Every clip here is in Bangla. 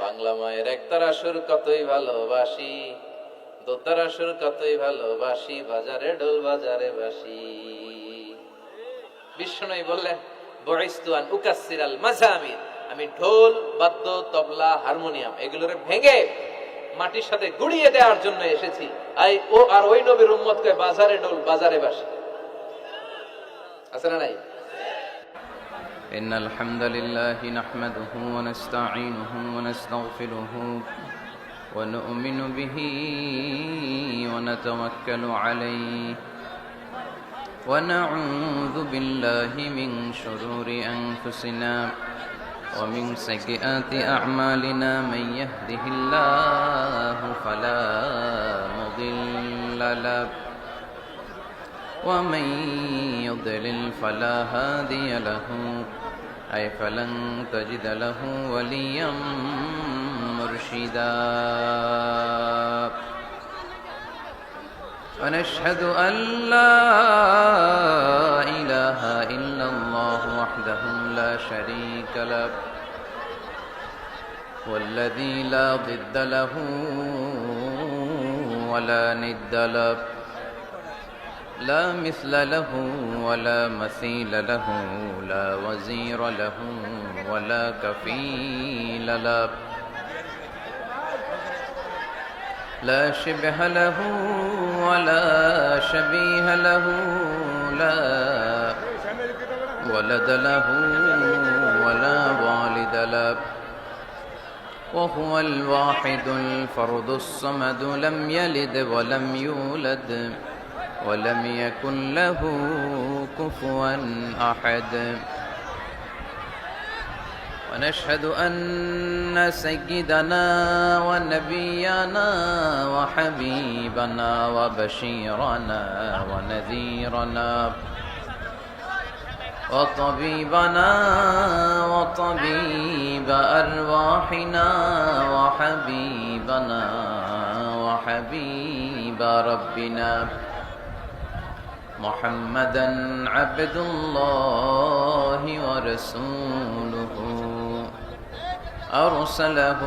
বাংলা মায়ের একতারা সুর কতই ভালোবাসি, দোতারা সুর কতই ভালোবাসি, বাজারে ঢোল বাজারে বাসি। বিষ্ণু বললেন বুইস্তু আন উকাসসিরাল মাযামির, আমি ঢোল বাদ্য তবলা হারমোনিয়াম এগুলোরে ভেঙে মাটির সাথে গুড়িয়ে দেওয়ার জন্য এসেছি। আর ওই নবীর উম্মতকে বাজারে ঢোল বাজারে বাসি। আছে না নাই? إن الحمد لله نحمده ونستعينه ونستغفره ونؤمن به ونتوكل عليه ونعوذ بالله من شرور أنفسنا ومن سيئات أعمالنا من يهده الله فلا مضل له ومن يضلل فلا هادي له أي فلن تجد له وليا مرشدا ونشهد أن لا إله إلا الله وحده لا شريك له والذي لا ضد له ولا ند له لا مثل له ولا مثيل له لا وزير له ولا كفيل له لا شبه له ولا شبيه له لا ولد له ولا والد له وهو الواحد الفرد الصمد لم يلد ولم يولد ولم يكن له كفوا أحد ونشهد أن سيدنا ونبينا وحبيبنا وبشيرنا ونذيرنا وطبيبنا وطبيب أرواحنا وحبيبنا وحبيب ربنا محمدا عبد الله ورسوله أرسله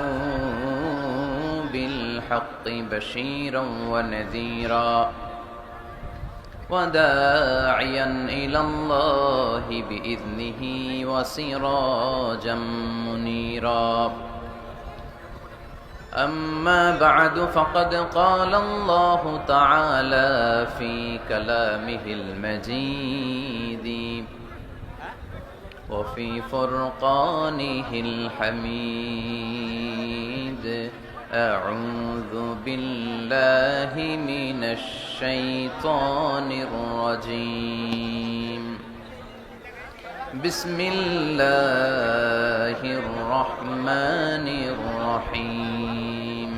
بالحق بشيرا ونذيرا وداعيا إلى الله بإذنه وسراجا منيرا أما بعد فقد قال الله تعالى في كلامه المجيد وفي فرقانه الحميد أعوذ بالله من الشيطان الرجيم بسم الله الرحمن الرحيم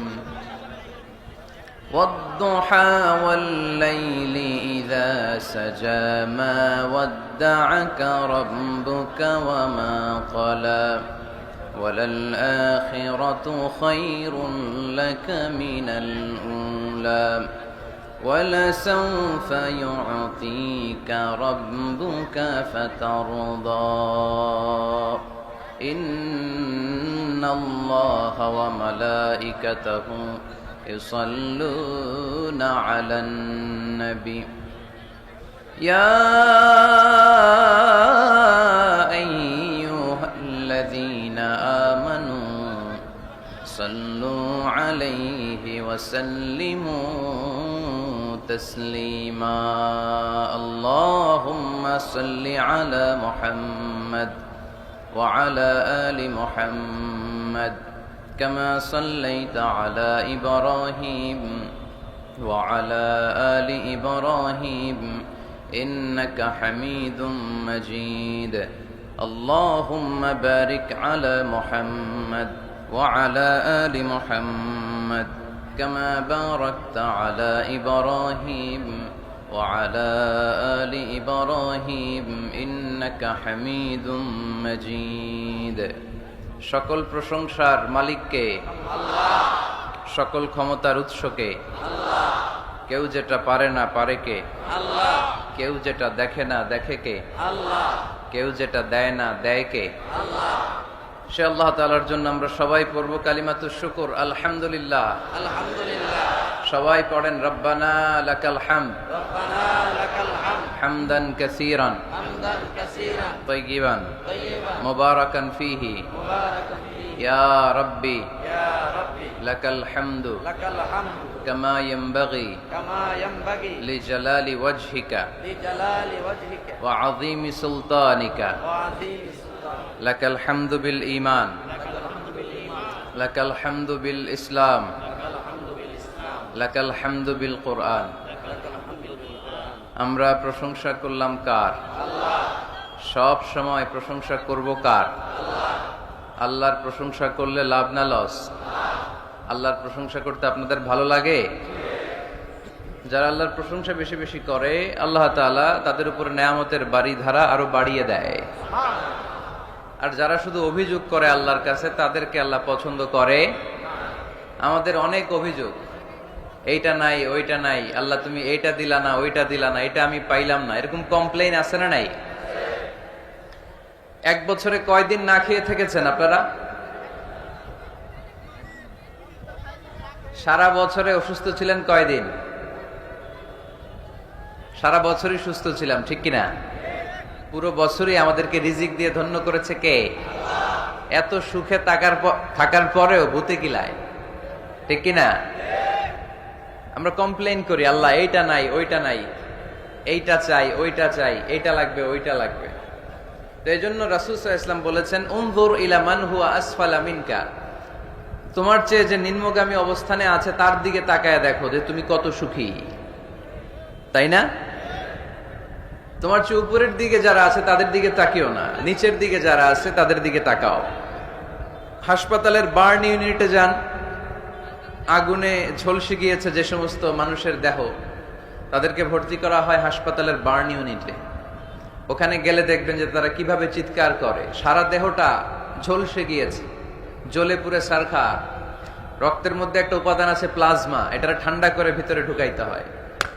والضحى والليل إذا سجى ما ودعك ربك وما قلى وللآخرة خير لك من الأولى ولسوف يعطيك ربك فترضى إن الله وملائكته يصلون على النبي يا أيها الذين آمنوا صلوا عليه وسلموا تسليما اللهم صل على محمد وعلى آل محمد كما صليت على إبراهيم وعلى آل إبراهيم إنك حميد مجيد اللهم بارك على محمد وعلى آل محمد كما باركت على إبراهيم وعلى آل إبراهيم إنك حميد مجيد সকল প্রশংসার মালিককে আল্লাহ, সকল ক্ষমতার উৎসকে আল্লাহ, কেউ যেটা পারে না পারে কে আল্লাহ, কেউ যেটা দেখে না দেখে কে আল্লাহ, কেউ যেটা দেয় না দেয় কে আল্লাহ। সে আল্লাহ তাআলার জন্য আমরা সবাই পড়ব কালিমাতুশ শুকর আলহামদুলিল্লাহ। আলহামদুলিল্লাহ। সবাই পড়েন রব্বানা লাকাল হামদ রব্বানা লাকাল হামদ হামদান কাসীরান হামদান কাসীরান তাইয়িবান তাইয়িবান মুবারাকান ফীহি মুবারাকান ফীহি ইয়া রাব্বি ইয়া রাব্বি লাকাল হামদু লাকাল হামদু কামা ইয়ানবাগি কামা ইয়ানবাগি লিজালালি ওয়াজহিকা লিজালালি ওয়াজহিকা ওয়া আযীমি সুলতানিকা ওয়া আযীমি সুলতানিকা লাকাল হামদু বিল ঈমান লাকাল হামদু বিল ঈমান লাকাল হামদু বিল ইসলাম লাকাল হামদু বিল ইসলাম লাকাল হামদু বিল কুরআন। লাকাল হামদু বিল কুরআন। আমরা প্রশংসা করলাম কার? আল্লাহ। সব সময় প্রশংসা করব কার? আল্লাহ। আল্লাহর প্রশংসা করলে লাভ না লস? আল্লাহর প্রশংসা করতে আপনাদের ভালো লাগে? যারা আল্লাহর প্রশংসা বেশি বেশি করে আল্লাহ তাআলা তাদের উপর নেয়ামতের বাড়িধারা আরো বাড়িয়ে দেয়। আর যারা শুধু অভিযোগ করে আল্লাহর কাছে তাদেরকে আল্লাহ পছন্দ করে। আমাদের অনেক অভিযোগ, এইটা নাই ওইটা নাই, আল্লাহ তুমি এইটা দিলা না ওইটা দিলা না, এটা আমি পাইলাম না, এরকম কমপ্লেইন আছে না নাই? এক বছরে কয়দিন না খেয়ে থেকেছেন আপনারা? সারা বছরে অসুস্থ ছিলেন কয়দিন? সারা বছরই সুস্থ ছিলাম, ঠিক কিনা? পুরো বছরই আমাদেরকে রিজিক দিয়ে ধন্য করেছে কে? এত সুখে থাকার পরেও ভূতে কিলায়, ঠিক কিনা? আমরা কমপ্লেইন করি আল্লাহ এইটা নাই ওইটা নাই, এইটা চাই ওইটা চাই, এইটা লাগবে ওইটা লাগবে। তো এই জন্য রাসূল সাল্লাল্লাহু আলাইহি ওয়াসাল্লাম বলেছেন উনজুর ইলা মান হুয়া আসফালা মিনকা, তোমার চেয়ে যে নিম্নগামী অবস্থানে আছে তার দিকে তাকায় দেখো যে তুমি কত সুখী, তাই না? তোমার চেয়ে উপরের দিকে যারা আছে তাদের দিকে তাকিও না, নিচের দিকে যারা আছে তাদের দিকে তাকাও। হাসপাতালের বার্ন ইউনিটে যান, আগুনে ঝলসে গিয়েছে যে সমস্ত মানুষের দেহ, তাদেরকে ভর্তি করা হয় হাসপাতালের বার্ন ইউনিটে। ওখানে গেলে দেখবেন যে তারা কিভাবে চিৎকার করে, সারা দেহটা ঝলসে গিয়েছে, জ্বলে পুড়ে সারখার। রক্তের মধ্যে একটা উপাদান আছে প্লাজমা, এটা ঠান্ডা করে ভিতরে ঢুকাইতে হয়,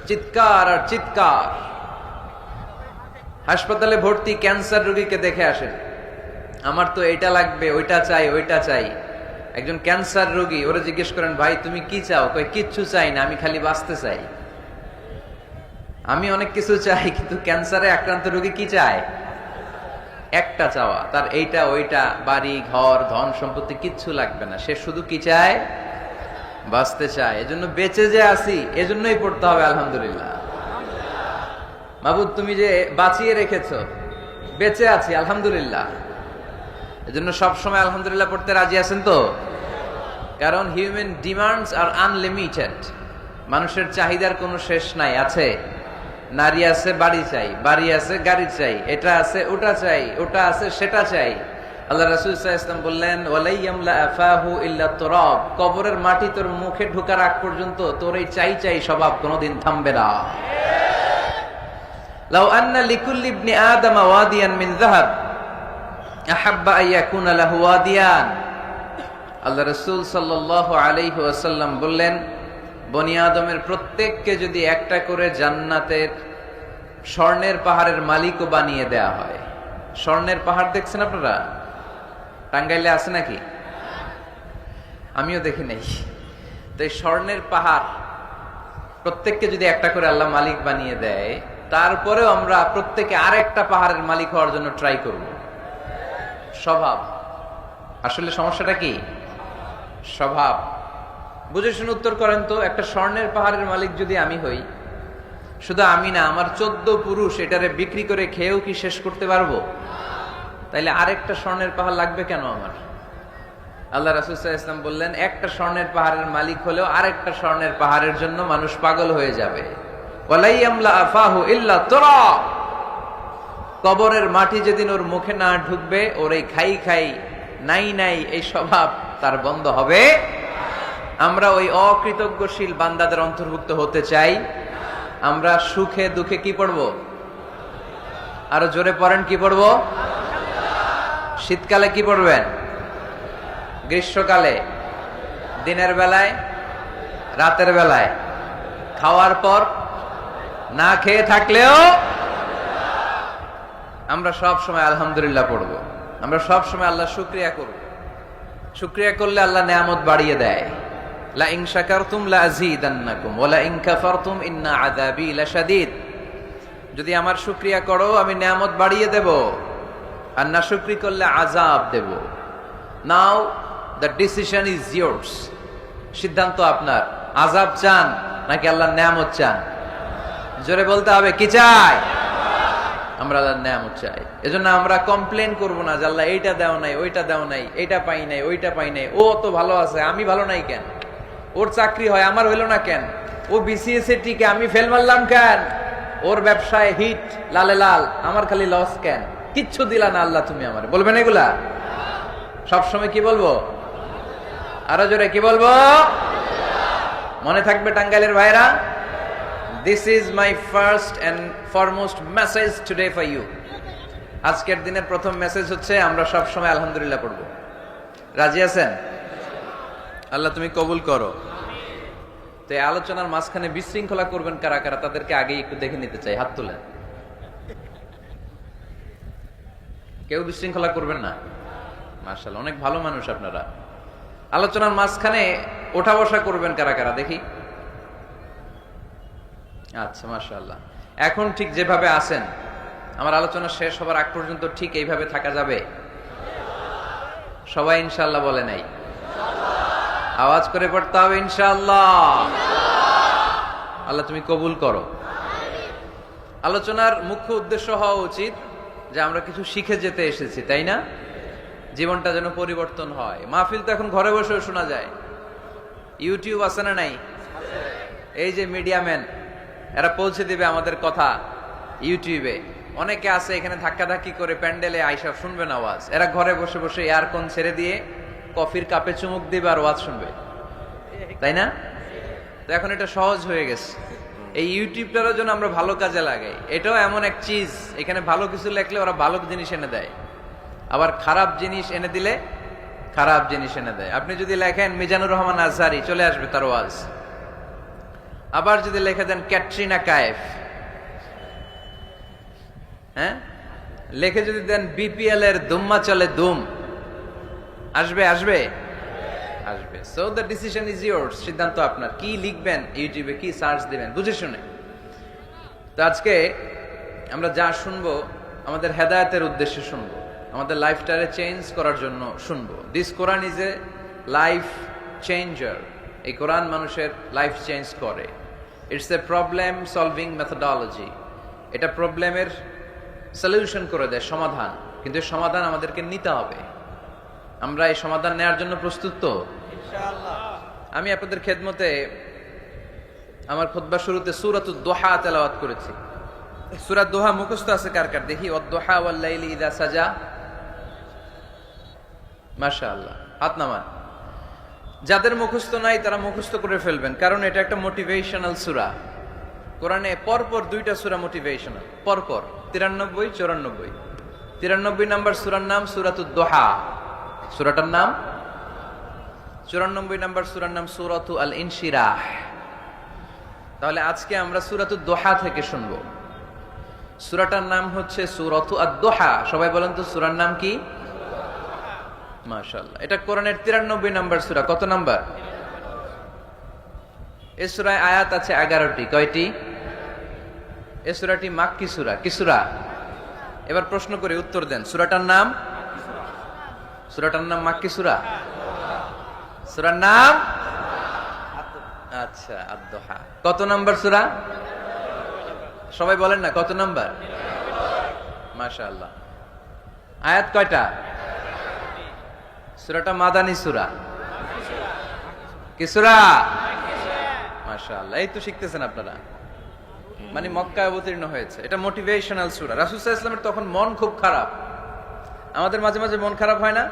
চিৎকার আর চিৎকার। হাসপাতালে ভর্তি ক্যান্সার রোগীকে দেখে আসেন, আমার তো এটা লাগবে ওইটা চাই ওইটা চাই। একজন ক্যান্সার রোগী, ওরা জিজ্ঞেস করেন ভাই তুমি কি চাও? কয় কিচ্ছু চাই না, আমি খালি বাঁচতে চাই। আমি অনেক কিছু চাই, কিন্তু ক্যান্সারে আক্রান্ত রোগী কি চায়? একটা চাওয়া, তার এইটা ওইটা, বাড়ি ঘর ধন সম্পত্তি কিচ্ছু লাগবে না, সে শুধু কি চায়? বাঁচতে চায়। এজন্য বেঁচে যে আছি এজন্যই পড়তে হবে আলহামদুলিল্লাহ। মাবুদ তুমি যে বাঁচিয়ে রেখেছো, বেঁচে আছি আলহামদুলিল্লাহ। এজন্য সব সময় আলহামদুলিল্লাহ পড়তে রাজি আছেন তো? কারণ হিউম্যান ডিমান্ডস আর আনলিমিটেড, মানুষের চাহিদার কোনো শেষ নাই। আছে নারী আছে বাড়ি চাই, বাড়ি আছে গাড়ি চাই, এটা আছে ওটা চাই, ওটা আছে সেটা চাই। আল্লাহ রাসূল সাল্লাল্লাহু আলাইহি ওয়াসাল্লাম বললেন ওয়ালাইয়ামলা আফাহু ইল্লা তুরাব, কবরের মাটি তোর মুখে ঢোকার আগ পর্যন্ত তোর এই চাই চাই স্বভাব কোনোদিন থামবে না। লাউ আন্না লিকুল্লি ইবনি আদম ওয়াদিয়ান মিন যাহাব আহাব্বা আন ইয়াকুনা লাহু ওয়াদিয়ান। আল্লাহ রাসূল সাল্লাল্লাহু আলাইহি ওয়াসাল্লাম বললেন বনি আদমের প্রত্যেককে যদি একটা করে জান্নাতের স্বর্ণের পাহাড়ের মালিকও বানিয়ে দেয়া হয়। স্বর্ণের পাহাড় দেখছেন আপনারা? টাঙ্গাইলে আছে নাকি? আমিও দেখি নাই। তো এই স্বর্ণের পাহাড় প্রত্যেককে যদি একটা করে আল্লাহ মালিক বানিয়ে দেয়, তারপরেও আমরা প্রত্যেকে আরেকটা পাহাড়ের মালিক হওয়ার জন্য ট্রাই করব। স্বভাব। আসলে সমস্যাটা কি? স্বভাব। বুঝে শুনে উত্তর করেন তো, একটা স্বর্ণের পাহাড়ের মালিক যদি আমি হই, শুধু আমি না, আমার 14 পুরুষ এটারে বিক্রি করে খেয়েও কি শেষ করতে পারবো? তাইলে আরেকটা স্বর্ণের পাহাড় লাগবে কেন আমার? আল্লাহ রাসূল সাল্লাল্লাহু আলাইহি ওয়াসাল্লাম বললেন একটা স্বর্ণের পাহাড়ের মালিক হলেও আরেকটা স্বর্ণের পাহাড়ের জন্য মানুষ পাগল হয়ে যাবে। ওয়ালাইয়ামলা আফাহু ইল্লা তুরাব, কবরের মাটি যেদিন ওর মুখে না ঢুকবে, ওর এই খাই খাই নাই নাই এই স্বভাব তার বন্ধ হবে। আমরা ওই অকৃতজ্ঞশীল বান্দাদের অন্তর্ভুক্ত হতে চাই। আমরা সুখে দুঃখে কি পড়ব? আরো জোরে পড়েন, কি পড়ব? শীতকালে কি পড়বেন? গ্রীষ্মকালে? দিনের বেলায়? রাতের বেলায়? খাওয়ার পর? না খেয়ে থাকলেও আমরা সব সময় আলহামদুলিল্লাহ পড়ব। আমরা সব সময় আল্লাহ শুকরিয়া করব। শুকরিয়া করলে আল্লাহ নিয়ামত বাড়িয়ে দেয়। লা ইন শাকারতুম লা আযীদান্নাকুম ওয়া লা ইন কাফারতুম ইন্না আযাবি লাশাদীদ। যদি আমার শুকরিয়া করো আমি নিয়ামত বাড়িয়ে দেব, আর না শুকরি করলে আযাব দেব। নাও দ্য ডিসিশন ইজ ইয়ার্স। সিদ্ধান্ত আপনার। আযাব চান নাকি আল্লাহর নিয়ামত চান? জোরে বলতে হবে, কি চাই? আমরা আল্লাহর নিয়ামত চাই। এজন্য আমরা কমপ্লেন করব না যে আল্লাহ এইটা দাও নাই, ওইটা দাও নাই, এইটা পাই নাই, ওইটা পাই নাই, ও তো ভালো আছে আমি ভালো নাই কেন, ওর চাকরি হয় আমার হইলো না কেন, ও বিসিএস এ টিকে আমি ফেল মারলাম কেন, ওর ব্যবসায় হিট লালে লাল আমার খালি লস কেন, কিচ্ছু দিলা না আল্লাহ তুমি আমার। বলবেন এগুলা সবসময়? কি বলবো? আরো জোরে কি বলবো? মনে থাকবে টাঙ্গাইলের ভাইরা, this is my first and foremost message today for you. আজকের দিনের প্রথম মেসেজ হচ্ছে আমরা সব সময় আলহামদুলিল্লাহ পড়ব। রাজি আছেন? আল্লাহ তুমি কবুল করো। তো এই আলোচনার মাঝখানে বিশৃঙ্খলা করবেন কারা কারা, তাদেরকে আগেই একটু দেখে নিতে চাই, হাত তুলেন। কেউ বিশৃঙ্খলা করবেন না? মাশাআল্লাহ, অনেক ভালো মানুষ আপনারা। আলোচনার মাঝখানে ওঠা বসা করবেন কারা কারা দেখি। আচ্ছা, মাশাআল্লাহ। এখন ঠিক যেভাবে আছেন, আমার আলোচনা শেষ হবার আগ পর্যন্ত ঠিক এইভাবে থাকা যাবে? সবাই ইনশাআল্লাহ বলে নাই? আওয়াজ করে পড়তে হবে ইনশাআল্লাহ। আল্লাহ তুমি কবুল করো। আলোচনার মুখ্য উদ্দেশ্য হওয়া উচিত যে আমরা কিছু শিখে যেতে এসেছি, তাই না? জীবনটা যেন পরিবর্তন হয়। মাহফিল তো এখন ঘরে বসেও শোনা যায়। ইউটিউব আছে না নাই? এই যে মিডিয়া ম্যান, এরা পৌঁছে দিবে আমাদের কথা ইউটিউবে। অনেকে আছে এখানে ধাক্কাধাক্কি করে প্যান্ডেলে আইসা শুনবেন আওয়াজ, এরা ঘরে বসে বসে এয়ারকন ছেড়ে দিয়ে কফির কাপে চুমুক দিবে আর ওয়াজ শুনবে, তাই না? তো এখন এটা সহজ হয়ে গেছে। এই ইউটিউবটারও জন্য আমরা ভালো কাজে লাগাই। এটাও এমন এক চিজ, এখানে ভালো কিছু লেখলে ওরা ভালো জিনিস এনে দেয়, আবার খারাপ জিনিস এনে দিলে খারাপ জিনিস এনে দেয়। আপনি যদি লেখেন মিজানুর রহমান আজহারি, চলে আসবে তার ওয়াজ। আবার যদি লিখে দেন ক্যাটরিনা কায়েফ, হ্যাঁ, লিখে যদি দেন বিপিএল এর দুম্মা চলে দুম, আসবে আসবে আসবে। So the decision is yours. সিদ্ধান্ত আপনার। কি লিখবেন ইউটিউবে, কি সার্চ দিবেন বুঝে শুনে। তো আজকে আমরা যা শুনবো আমাদের হেদায়েতের উদ্দেশ্যে শুনবো, আমাদের লাইফটারে চেঞ্জ করার জন্য শুনবো। This Quran is a life changer. এই কোরআন মানুষের লাইফ চেঞ্জ করে। It's a problem solving methodology. এটা প্রবলেমের সলিউশন করে দেয়, সমাধান। কিন্তু এই সমাধান আমাদেরকে নিতে হবে। আমরা এই সমাধান নেওয়ার জন্য প্রস্তুত তো? ইনশাআল্লাহ। আমি আপনাদের খেদমতে আমার খুতবা শুরুতে সূরাতুদ দুহা তেলাওয়াত করেছি। সূরা দুহা মুখস্থ আছে কার কার দেখি? ওয়াদ-দুহা ওয়াল-লাইলি ইযা সাজা। মাশাআল্লাহ, হাত নামান। যাদের মুখস্থ নাই তারা মুখস্থ করে ফেলবেন, কারণ এটা একটা মোটিভেশনাল সূরা। কোরআনে পরপর দুইটা সূরা মোটিভেশনাল, পরপর 93, 94। 93 নম্বর সূরার নাম সূরাতুদ দুহা, সূরাটার নাম। 94 নম্বর সূরার নাম সূরাতু আল ইনশিরাহ। তাহলে আজকে আমরা সূরাতুদ দুহা থেকে শুনবো। সূরাটার নাম হচ্ছে সূরাতু আদ-দুহা। সবাই বলেন তো সূরার নাম কি? মাশাআল্লাহ। এটা কোরআনের 93 নম্বর সূরা। কত নাম্বার? এই সূরায় আয়াত আছে 11টি। কয়টি? এই সূরাটি মাক্কি সূরা। কি সূরা? এবার প্রশ্ন করে উত্তর দেন। সূরাটার নাম? সূরাটার নাম মাক্কি সূরা। সূরার নাম? আচ্ছা, আদ-দুহা। কত নাম্বার সূরা? সবাই বলেন না কত নাম্বার? মাশাআল্লাহ। আয়াত কয়টা? সূরাটা মাদানী সূরা। কি সূরা? মাশাআল্লাহ, এই তো শিখতেছেন আপনারা। মানে মক্কায় অবতীর্ণ হয়েছে। এটা মোটিভেশনাল সূরা। রাসূল সাল্লাল্লাহু আলাইহি ওয়াসাল্লামের তখন মন খুব খারাপ। আমাদের মাঝে মাঝে মন খারাপ হয় না?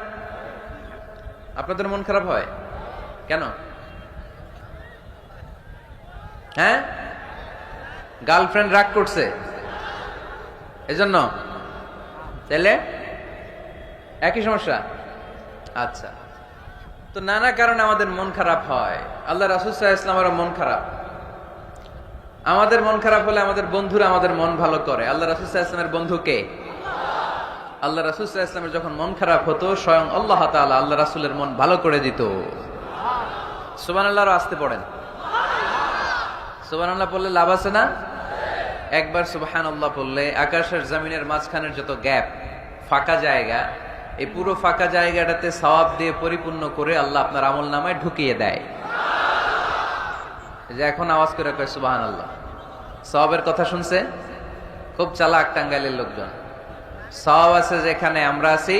আপনাদের মন খারাপ হয় কেন? হ্যাঁ, গার্লফ্রেন্ড রাগ করছে এজন্য? তাহলে একই সমস্যা। আচ্ছা, তো নানা কারণে আমাদের মন খারাপ হয়। আল্লাহ রাসূল সাল্লাল্লাহু আলাইহি ওয়াসাল্লামের মন খারাপ। আমাদের মন খারাপ হলে আমাদের বন্ধুরা আমাদের মন ভালো করে। আল্লাহ রাসূল সাল্লাল্লাহু আলাইহি ওয়াসাল্লামের বন্ধু কে? আল্লাহ রাসূল সাল্লাল্লাহু আলাইহি ওয়াসাল্লামের যখন মন খারাপ হতো স্বয়ং আল্লাহ তাআলা আল্লাহ রাসূলের মন ভালো করে দিত। সুবহানাল্লাহ আসতে পড়েন। সুবহানাল্লাহ বললে লাভ আছে না? একবার সুবহানাল্লাহ বললে আকাশের জমিনের মাঝখানের যত গ্যাপ, ফাঁকা জায়গা, এই পুরো ফাঁকা জায়গাটাতে সওয়াব দিয়ে পরিপূর্ণ করে আল্লাহ আপনার আমলনামায় ঢুকিয়ে দেয়। যে এখন আওয়াজ করে কয় সুবহানাল্লাহ, সওয়াবের কথা শুনছে? খুব চালাক টাঙ্গাইলের লোকজন। সওয়াব আছে যেখানে আমরা আছি।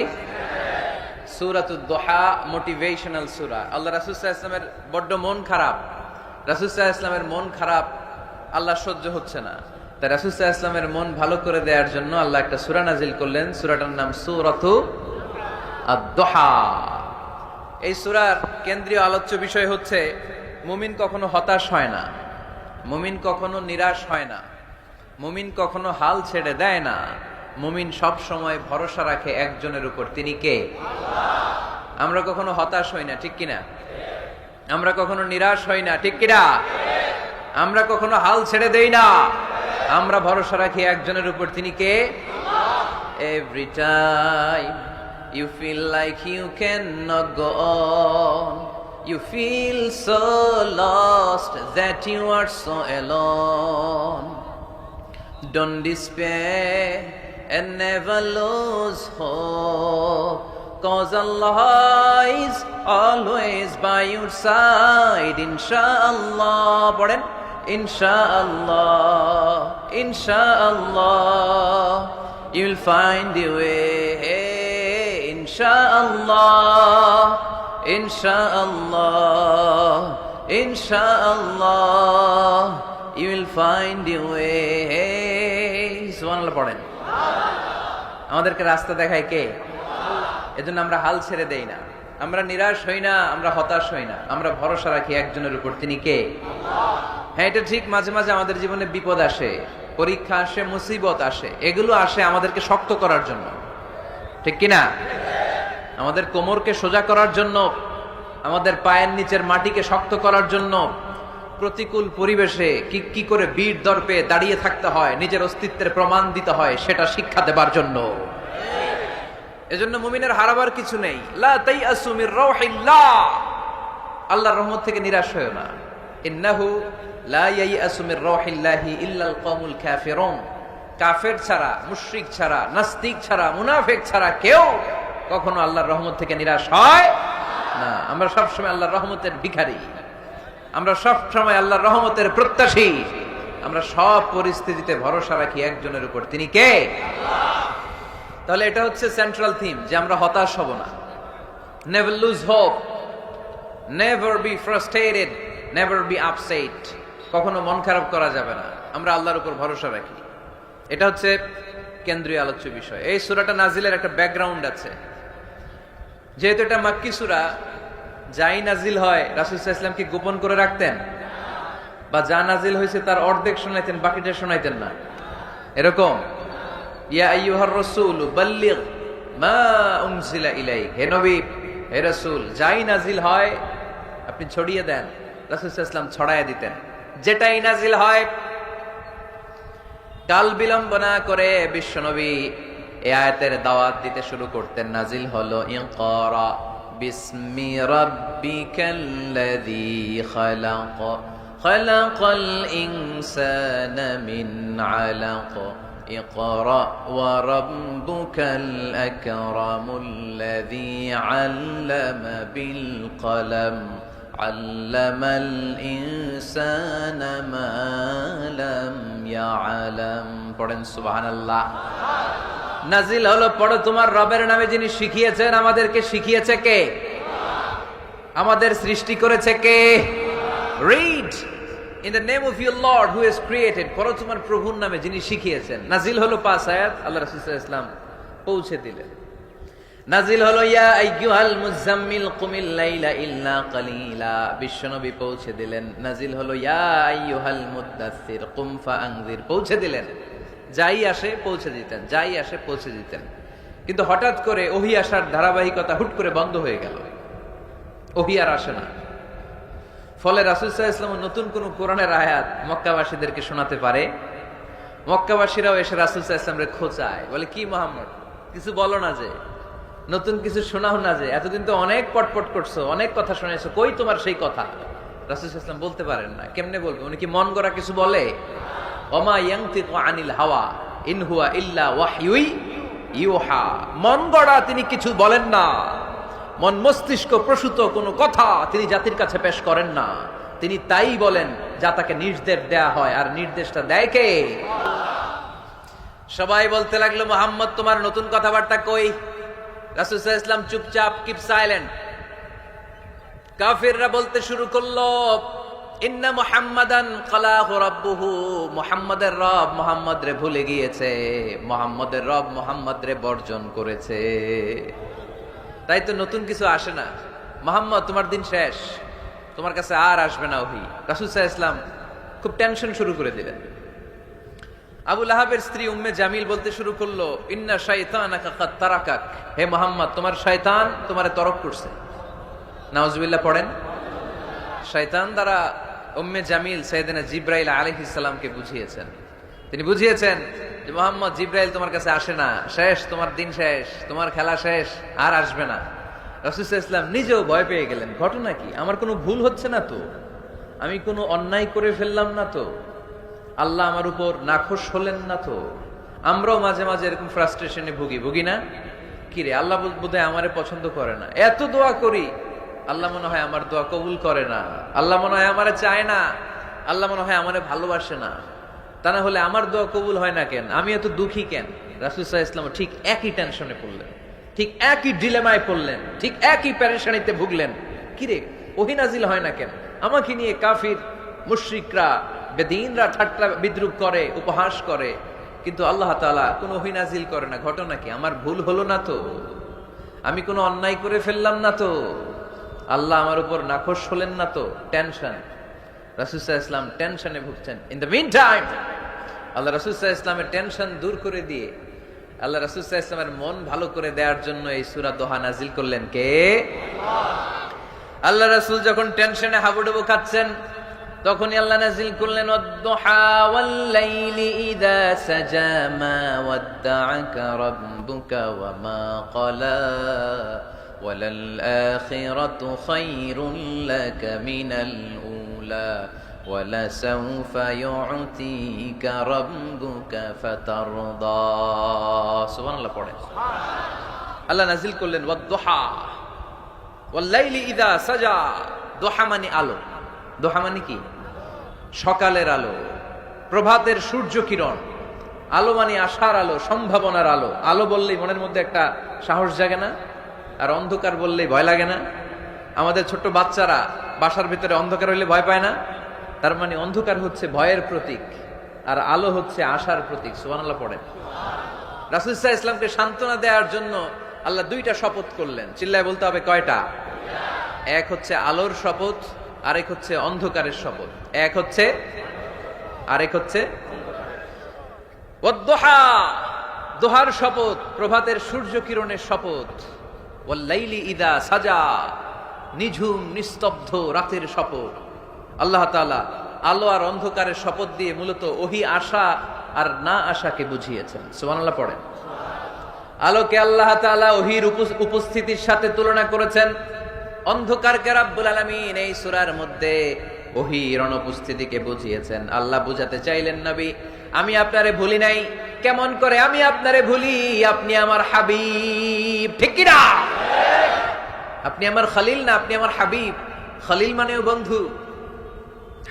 সূরাতুদ দুহা মোটিভেশনাল সূরা। আল্লাহ রাসূল সাল্লাল্লাহু আলাইহি ওয়াসাল্লামের বড্ড মন খারাপ। রাসূল সাল্লাল্লাহু আলাইহি ওয়াসাল্লামের মন খারাপ, আল্লাহ সহ্য হচ্ছে না। তাই রাসূল সাল্লাল্লাহু আলাইহি ওয়াসাল্লামের মন ভালো করে দেওয়ার জন্য আল্লাহ একটা সূরা নাজিল করলেন। সূরাটার নাম সূরাতু আদ-দুহা। এই সূরার কেন্দ্রীয় আলোচ্য বিষয় হচ্ছে মুমিন কখনো হতাশ হয় না, মুমিন কখনো নিরাশ হয় না, মুমিন কখনো হাল ছেড়ে দেয় না। মুমিন সব সময় ভরসা রাখে একজনের উপর, তিনি কে? আল্লাহ। আমরা কখনো হতাশ হই না, ঠিক কিনা? আমরা কখনো নিরাশ হই না, ঠিক কিনা? আমরা কখনো হাল ছেড়ে দেই না, আমরা ভরসা রাখি একজনের উপর, তিনি কে? Every time you feel like you cannot go on, you feel so lost that you are so alone. Don't despair and never lose hope, 'cause Allah is always by your side. Inshallah, পড়েন, Inshallah, Inshallah, you'll find your way. Inshallah, Inshallah, Inshallah, you will find your way. সুবহানাল্লাহ পড়েন। আমাদেরকে রাস্তা দেখায় কে? এজন্য আমরা হাল ছেড়ে দেই না, আমরা নিরাশ হই না, আমরা হতাশ হই না, আমরা ভরসা রাখি একজনের উপর, তিনি কে? হ্যাঁ, এটা ঠিক। মাঝে মাঝে আমাদের জীবনে বিপদ আসে, পরীক্ষা আসে, মুসিবত আসে, এগুলো আসে আমাদেরকে শক্ত করার জন্য, ঠিক কিনা? আমাদের কোমরকে সোজা করার জন্য, আমাদের পায়ের নিচের মাটিকে শক্ত করার জন্য। প্রতিকূল পরিবেশে কি করে বীর দর্পে দাঁড়িয়ে থাকতে হয়, নিজের অস্তিত্বের প্রমাণ দিতে হয়, সেটা শিক্ষা দেবার জন্য। এজন্য মুমিনের হারাবার কিছু নেই। লা তাইয়াসু মির রাউহিল্লাহ, আল্লাহর রহমত থেকে নিরাশ হয়ো না। ইন্নাহু লা ইয়াইয়াসু মির রাউহিল্লাহি ইল্লাল কওমুল কাফিরুন, কাফের ছাড়া, মুশরিক ছাড়া, নাস্তিক ছাড়া, মুনাফিক ছাড়া কেউ কখনো আল্লাহর রহমত থেকে নিরাশ হয় না। আমরা সব সময় আল্লাহর রহমতের ভিখারি, আমরা সব সময় আল্লাহর রহমতের প্রত্যাশী, আমরা সব পরিস্থিতিতে ভরসা রাখি একজনের উপর, তিনি কে? আল্লাহ। তাহলে এটা হচ্ছে সেন্ট্রাল থিম, যে আমরা হতাশ হব না। Never lose hope, never be frustrated, never be upset. কখনো মন খারাপ করা যাবে না, আমরা আল্লাহর উপর ভরসা রাখি। এটা হচ্ছে কেন্দ্রীয় আলোচ্য বিষয়। এই সূরাটা নাজিলের একটা ব্যাকগ্রাউন্ড আছে। যেহেতু এটা মাক্কি সূরা, যাই নাজিল হয় রাসূল সাল্লাল্লাহু আলাইহি ওয়াসাল্লাম কি গোপন করে রাখতেন? বা যা নাজিল হয়েছে তার অর্ধেক শোনাইতেন, বাকিটা শোনাইতেন না? এরকম ইয়া আইয়ুহার রাসূল বাল্লিগ মা উনজিলা ইলাইক, হে নবী, হে রাসূল, যাই নাজিল হয় আপনি ছড়িয়ে দেন। রাসূল সাল্লাল্লাহু আলাইহি ওয়াসাল্লাম ছড়ায়া দিতেন। যেটাই নাজিল হয় কাল বিলম্ব না করে বিশ্বনবী এই আয়াতের দাওয়াত দিতে শুরু করতেন। নাজিল হলো ইকরা বিসমি রাব্বিকাল্লাযী খালাক, খালাকাল ইনসানা মিন আলাক, ইকরা ওয়া রাব্বুকাল আকরামুল্লাযী আল্লামা বিল কলম, আল্লামাল ইনসানা মা লাম ইয়ালাম। পড়েন সুবহানাল্লাহ। নাজিল হলো, পড়ো তোমার রবের নামে যিনি শিখিয়েছেন। আমাদেরকে শিখিয়েছে কে? আমাদের সৃষ্টি করেছে কে? Read in the name of your lord who has created. পড়ো তোমার প্রভুর নামে যিনি শিখিয়েছেন। নাজিল হলো 5 আয়াত, আল্লাহ রাসূল সাল্লাল্লাহু আলাইহি ওয়াসাল্লাম পৌঁছে দিলেন। নাজিল হলো ইয়া আইয়ুহাল মুজাম্মিল কুমিল লাইলা ইল্লা কালিলা, বিশ্বনবী পৌঁছে দিলেন। নাজিল হলো ইয়া আইয়ুহাল মুদ্দাসসির কুম ফাআনজির, পৌঁছে দিলেন। যাই আসে পৌঁছে দিতেন, যাই আসে পৌঁছে দিতেন। কিন্তু হঠাৎ করে ওহী আসার ধারাবাহিকতা হুট করে বন্ধ হয়ে গেল, ওহী আর আসে না। ফলে রাসূল সাল্লাল্লাহু আলাইহি ওয়াসাল্লাম নতুন কোন কোরআনের আয়াত মক্কাবাসীদেরকে শোনাতে পারে? মক্কাবাসীরাও এসে রাসূল সাল্লাল্লাহু আলাইহি ওয়াসাল্লামকে খোঁচায়, বলে কি মুহাম্মদ কিছু বলো না যে, নতুন কিছু শোনাও না যে, এতদিন তো অনেক পটপট করছো, অনেক কথা শুনেছো, কই তোমার সেই কথা? রাসূল সাল্লাল্লাহু আলাইহি ওয়াসাল্লাম বলতে পারেন না। কেমনে বলবে? উনি কি মন গড়া কিছু বলে? ওমা ইয়ানতিকু আনিল হাওয়া ইন হুয়া ইল্লা ওয়াহয়ুই ইউহা। মন গড়া তিনি কিছু বলেন না, মন মস্তিষ্ক প্রসূত কোনো কথা তিনি জাতির কাছে পেশ করেন না। তিনি তাই বলেন যা তাকে নির্দেশ দেয়া হয়, আর নির্দেশটা দেয় কে? সবাই বলতে লাগলো, মুহাম্মদ তোমার নতুন কথাবার্তা কই? রাসূল সাল্লাল্লাহু আলাইহি ওয়াসাল্লাম চুপচাপ, কিপ সাইলেন্ট। কাফিররা বলতে শুরু করলো, ইন্না মুহাম্মাদান ক্বালাহু রাব্বুহু, মুহাম্মাদের রব মুহাম্মদ রে ভুলে গিয়েছে, মুহাম্মাদের রব মুহাম্মদ রে বর্জন করেছে। তাই তো নতুন কিছু আসে না। মুহাম্মদ তোমার দিন শেষ, তোমার কাছে আর আসবে না ওহী। রাসূল সাল্লাল্লাহু আলাইহি ওয়াসাল্লাম খুব টেনশন শুরু করে দিলেন। আবু লাহাবের স্ত্রী উম্মে জামিল বলতে শুরু করলো, ইন্না শাইতানাকা কাদ তারাকাক, হে মুহাম্মদ তোমার শয়তান তোমারে তরক করছে। নাউজুবিল্লাহ পড়েন। শয়তান দ্বারা উম্মে জামিল সাইয়েদনা জিবরাইল আলাইহিস সালামকে বুঝিয়েছেন। তিনি বুঝিয়েছেন যে মুহাম্মদ, জিবরাইল তোমার কাছে আসে না, শেষ, তোমার দিন শেষ, তোমার খেলা শেষ, আর আসবে না। রাসূল সাল্লাল্লাহু আলাইহি ওয়াসাল্লাম নিজেও ভয় পেয়ে গেলেন। ঘটনা কি? আমার কোনো ভুল হচ্ছে না তো? আমি কোনো অন্যায় করে ফেললাম না তো? আল্লাহ আমার উপর নাখোশ হলেন না তো? আমরাও মাঝে মাঝে এরকম ফ্রাস্ট্রেশনে ভুগি না? কিরে, আল্লাহ বোধহয় আমারে পছন্দ করে না, এত দোয়া করি, আল্লাহ মনে হয় আমার দোয়া কবুল করে না, আল্লাহ মনে হয় আমারে চায় না, আল্লাহ মনে হয় আমারে ভালোবাসে না। তা না হলে আমার দোয়া কবুল হয় না কেন? আমি এত দুঃখী কেন? রাসূল সাল্লাল্লাহু আলাইহি ওয়াসাল্লাম ঠিক একই টেনশনে পড়লেন, ঠিক একই ডিলেমায় পড়লেন, ঠিক একই পেরেশানিতে ভুগলেন। কিরে, ওহী নাজিল হয় না কেন? আমাকে নিয়ে কাফির মুশরিকরা বেদিনরা ঠাট্টা বিদ্রুপ করে, উপহাস করে, কিন্তু আল্লাহ তাআলা কোনো ওহী নাজিল করে না। ঘটনা কি? আমার ভুল হলো না তো? আমি কোনো অন্যায় করে ফেললাম না তো? আল্লাহ আমার উপর নাখোশ হলেন না তো? টেনশন। রাসূল সাল্লাল্লাহু আলাইহি ওয়াসাল্লাম টেনশনে ভুগছেন। ইন দ্য মিন টাইম আল্লাহ রাসূল সাল্লাল্লাহু আলাইহি ওয়াসাল্লামের টেনশন দূর করে দিয়ে, আল্লাহ রাসূল সাল্লাল্লাহু আলাইহি ওয়াসাল্লামের মন ভালো করে দেওয়ার জন্য এই সূরা দোহা নাজিল করলেন কে? আল্লাহ রাসূল যখন টেনশনে হাবুডুবু খাচ্ছেন, তখনই আল্লাহ নাজিল করলেন, ওয়াদ-দুহা ওয়াল-লাইলি ইযা সাজা মা ওয়াদ্দাআকা রাব্বুকা ওয়া মা ক্বালা ওয়ালাল আখিরাতু খায়রুল লাকা মিনাল উলা ওয়ালাসাউফা ইউ'তিকা রাব্বুকা ফাতারদা। সুবহানাল্লাহ পড়ে। আল্লাহ নাজিল করলেন ওয়াদ-দুহা ওয়াল-লাইলি ইযা সাজা। দুহা মানে আলো। দুহা মানে কি? সকালের আলো, প্রভাতের সূর্য কিরণ। আলো মানে আশার আলো, সম্ভাবনার আলো। আলো বললেই মনের মধ্যে একটা সাহস জাগে না? আর অন্ধকার বললেই ভয় লাগে না? আমাদের ছোট্ট বাচ্চারা বাসার ভিতরে অন্ধকার হইলে ভয় পায় না? তার মানে অন্ধকার হচ্ছে ভয়ের প্রতীক, আর আলো হচ্ছে আশার প্রতীক। সুবহানাল্লাহ পড়েন। রাসূল সাল্লাল্লাহু আলাইহি ওয়াসাল্লামকে সান্ত্বনা দেওয়ার জন্য আল্লাহ দুইটা শপথ করলেন। চিল্লায় বলতে হবে কয়টা? এক হচ্ছে আলোর শপথ, আরেক হচ্ছে অন্ধকারের শপথ। এক হচ্ছে, আরেক হচ্ছে ওয়াদ-দুহা, দোহার শপথ, প্রভাতের সূর্য কিরণের শপথ। ওয়াল-লাইলি ইযা সাজা, নিঝুম নিস্তব্ধ রাতের শপথ। আল্লাহ তাআলা আলো আর অন্ধকারের শপথ দিয়ে মূলত ওহী আশা আর না আশাকে বুঝিয়েছেন। সুবহানাল্লাহ পড়েন। আলোকে আল্লাহ তাআলা ওহীর উপস্থিতির সাথে তুলনা করেছেন, অন্ধকারকে রাব্বুল আলামিন এই সূরার মধ্যে ওহীর অনুপস্থিতিকে বুঝিয়েছেন। আল্লাহ বুঝাতে চাইলেন, নবী আমি আপনারে ভুলি নাই। কেমন করে আমি আপনারে ভুলি? আপনি আমার হাবিব, ঠিক কি না? আপনি আমার খলিল না, আপনি আমার হাবিব। খলিল মানেও বন্ধু,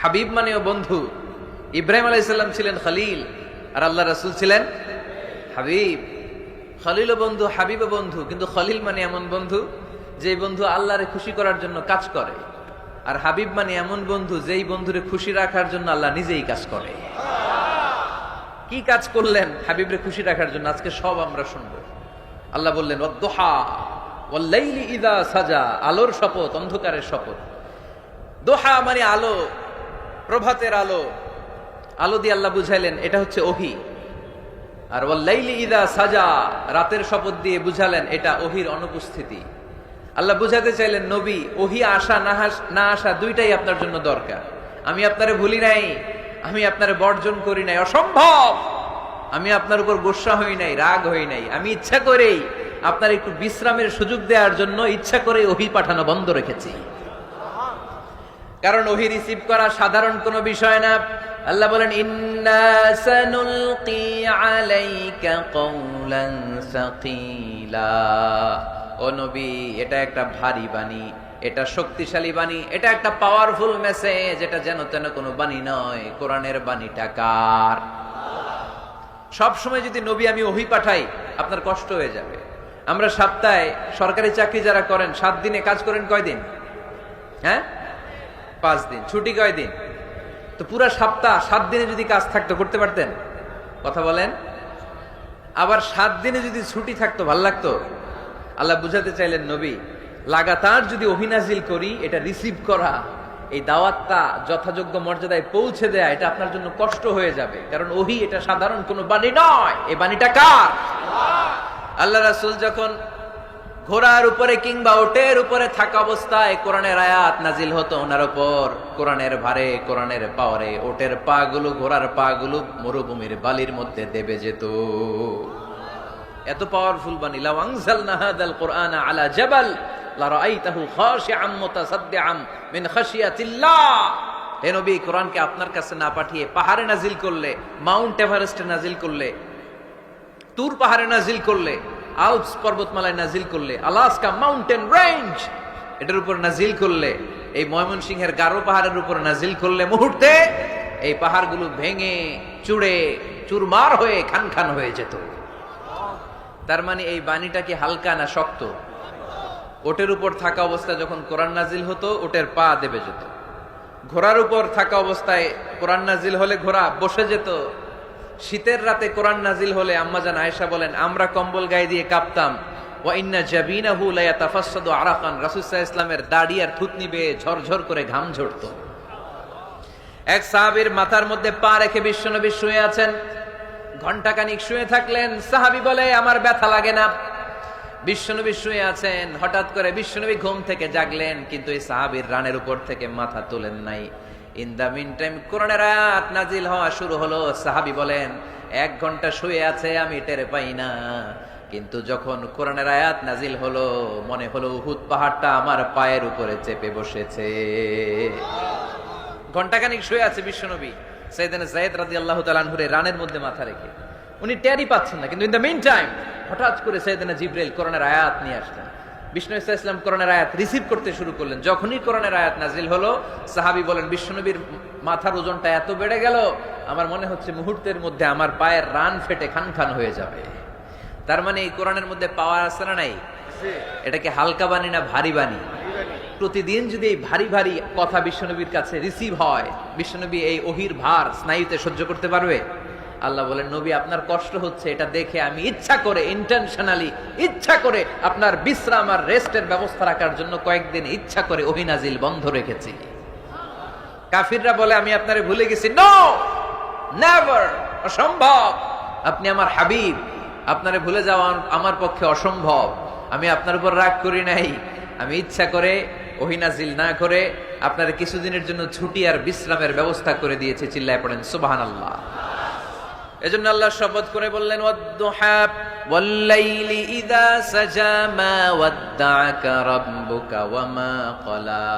হাবিব মানেও বন্ধু। ইব্রাহিম আলাইহিস সালাম ছিলেন খলিল, আর আল্লাহ রাসূল ছিলেন হাবিব। খলিলও বন্ধু, হাবিবও বন্ধু, কিন্তু খলিল মানে এমন বন্ধু যে বন্ধু আল্লাহরে খুশি করার জন্য কাজ করে, আর হাবিব মানে এমন বন্ধু যেই বন্ধুরে খুশি রাখার জন্য আল্লাহ নিজেই কাজ করে। কি কাজ করলেন হাবিবরে খুশি রাখার জন্য? আজকে সব আমরা শুনবো। আল্লাহ বললেন ওয়াদ-দুহা ওয়াল-লাইলি ইযা সাজা, আলোর শপথ, অন্ধকারের শপথ। দোহা মানে আলো, প্রভাতের আলো। আলো দিয়ে আল্লাহ বুঝাইলেন এটা হচ্ছে ওহী। আর ওয়াল-লাইলি ইযা সাজা, রাতের শপথ দিয়ে বুঝালেন এটা ওহীর অনুপস্থিতি। আল্লাহ বুঝাতে চাইলেন, নবী ওহী আসা না আসা দুইটাই আপনার জন্য দরকার। আমি আপনারে ভুলি নাই, আমি আপনারে বর্জন করি নাই। অসম্ভব আমি আপনার উপর গোসা হই নাই, রাগ হই নাই, আমি ইচ্ছা করেই আপনার একটু বিশ্রামের সুযোগ দেওয়ার জন্য ইচ্ছা করে ওহী পাঠানো বন্ধ রেখেছি। কারণ ওহী রিসিভ করা সাধারণ কোনো বিষয় না। আল্লাহ বলেন ইন্না সানুলকি আলাইকা কওলান সাকিলা, ও নবী এটা একটা ভারী বাণী, এটা শক্তিশালী বাণী, এটা একটা পাওয়ারফুল মেসেজ, এটা যেন তেন কোনো বাণী নয়। কোরআনের বাণীটা কার? সব সময় যদি নবী আমি ওহী পাঠাই আপনার কষ্ট হয়ে যাবে। আমরা সপ্তাহে সরকারি চাকরি যারা করেন 7 দিনে কাজ করেন কয়দিন? হ্যাঁ 5 দিন। ছুটি কয়দিন? তো পুরা সপ্তাহ 7 দিনে যদি কাজ থাকতো করতে পারতেন? কথা বলেন। আবার 7 দিনে যদি ছুটি থাকতো ভাল লাগতো? আল্লাহ বুঝাতে চাইলেন নবী লাগাতার যদি ওহী নাজিল করি, এটা রিসিভ করা, এই দাওয়াতটা যথাযোগ্য মর্যাদায় পৌঁছে দেয়া, এটা আপনার জন্য কষ্ট হয়ে যাবে। কারণ ওহী এটা সাধারণ কোনো বাণী নয়, এই বাণীটা কার? আল্লাহ রাসূল যখন ঘোড়ার উপরে কিংবা ওটের উপরে থাকা অবস্থায় কোরআনের আয়াত নাজিল হতো ওনার উপর, কোরআনের ভারে, কোরআনের পাওয়ারে ওটের পা গুলো, ঘোড়ার পা গুলো মরুভূমির বালির মধ্যে দেবে যেত। এত পাওয়ারফুল বাণী। লাউ আনজালনা হাযাল কুরআনা আলা জাবাল লারাআইতাহু খাশিআম মুতাসাদ্দিআম মিন খাশিয়াতিল্লাহ। হে নবী, কোরআনকে আপনার কাছে না পাঠিয়ে পাহাড়ে নাজিল করলে, মাউন্ট এভারেস্টে নাজিল করলে, তুর পাহাড়ে নাজিল করলে, আল্পস পর্বতমালায় নাজিল করলে, আলাস্কা মাউন্টেন রেঞ্জ এটার উপর নাজিল করলে, এই ময়মনসিংহের গারো পাহাড়ের উপর নাজিল করলে, মুহূর্তে এই পাহাড়গুলো ভেঙে চুড়ে চুরমার হয়ে খান খান হয়ে যেত। তার মানে এই বাণীটা কি হালকা না শক্ত? ওটের উপর থাকা অবস্থায় যখন কোরআন নাজিল হতো ওটের পা দেবে যেত। ঘোড়ার উপর থাকা অবস্থায় কোরআন নাজিল হলে ঘোড়া বসে যেত। শীতের রাতে কোরআন নাজিল হলে আম্মাজান আয়েশা বলেন আমরা কম্বল গায়ে দিয়ে কাঁপতাম। ওয়া ইন্না জাবিনাহু লা ইয়াতাফাসসাদু আরাকান, রাসূল সাল্লাল্লাহু আলাইহি ওয়াসাল্লামের দাড়ি আর থুতনি বেয়ে ঝরঝর করে ঘাম ঝরতো। এক সাহাবীর মাথার মধ্যে পা রেখে বিশ্বনবী শুয়ে আছেন, ঘন্টাখানিক শুয়ে থাকলেন। সাহাবী বলে আমার ব্যথা লাগে না। বিশ্বনবী শুয়ে আছেন, হঠাৎ করে বিশ্বনবী ঘুম থেকে জাগলেন, কিন্তু এই সাহাবীর রানের উপর থেকে মাথা তোলেন নাই। ইন দা মিন টাইম কোরআনের আয়াত নাজিল হওয়া শুরু হলো। সাহাবী বলেন 1 ঘন্টা শুয়ে আছে আমি টের পাই না, কিন্তু যখন কোরআনের আয়াত নাজিল হলো মনে হলো উহুদ পাহাড়টা আমার পায়ের উপরে চেপে বসেছে। ঘন্টাখানিক শুয়ে আছে বিশ্বনবী। সাইয়েদনা যায়েদ রাদিয়াল্লাহু তাআলা আনহু রানের মধ্যে মাথা রেখে, উনি টেরই পাচ্ছেন না। কিন্তু ইন দা মিন টাইম হঠাৎ করে সাইয়েদনা জিবরাইল কোরআনের আয়াত নিয়ে আসলেন। বিষ্ণু ইসা ইসলাম কোরআনের আয়াত রিসিভ করতে শুরু করলেন। যখনই কোরআনের আয়াত নাজিল হলো সাহাবী বলেন বিশ্বনবীর মাথার ওজনটা এত বেড়ে গেল আমার মনে হচ্ছে মুহূর্তের মধ্যে আমার পায়ের রান ফেটে খান খান হয়ে যাবে। তার মানে এই কোরআনের মধ্যে পাওয়ার আছে না নাই? এটাকে হালকা বাণী না ভারী বাণী? প্রতিদিন যদি এই ভারী ভারী কথা বিশ্বনবীর কাছে রিসিভ হয়, বিশ্বনবী এই ওহির ভার স্নায়ুতে সহ্য করতে পারবে? আল্লাহ বলেন নবী আপনার কষ্ট হচ্ছে, এটা দেখে আমি ইচ্ছা করে ইন্টেনশনালি ইচ্ছা করে আপনার বিশ্রাম আর রেস্টের ব্যবস্থা রাখার জন্য কয়েকদিন ইচ্ছা করে ওহী নাজিল বন্ধ রেখেছি। কাফিররা বলে আমি আপনারে ভুলে গেছি। নো, নেভার, অসম্ভব। আপনি আমার হাবিব, আপনারে ভুলে যাওয়া আমার পক্ষে অসম্ভব। আমি আপনার উপর রাগ করি নাই, আমি ইচ্ছা করে ওহী নাজিল না করে আপনার কিছুদিনের জন্য ছুটি আর বিশ্রামের ব্যবস্থা করে দিয়েছি। চিল্লায় পড়েন সুবহানাল্লাহ। এজন্য আল্লাহ শপথ করে বললেন ওয়াদ-দুহা ওয়াল-লাইলি ইযা সাজা মা ওয়াদ্দাআকা রাব্বুকা ওয়া মা ক্বালা।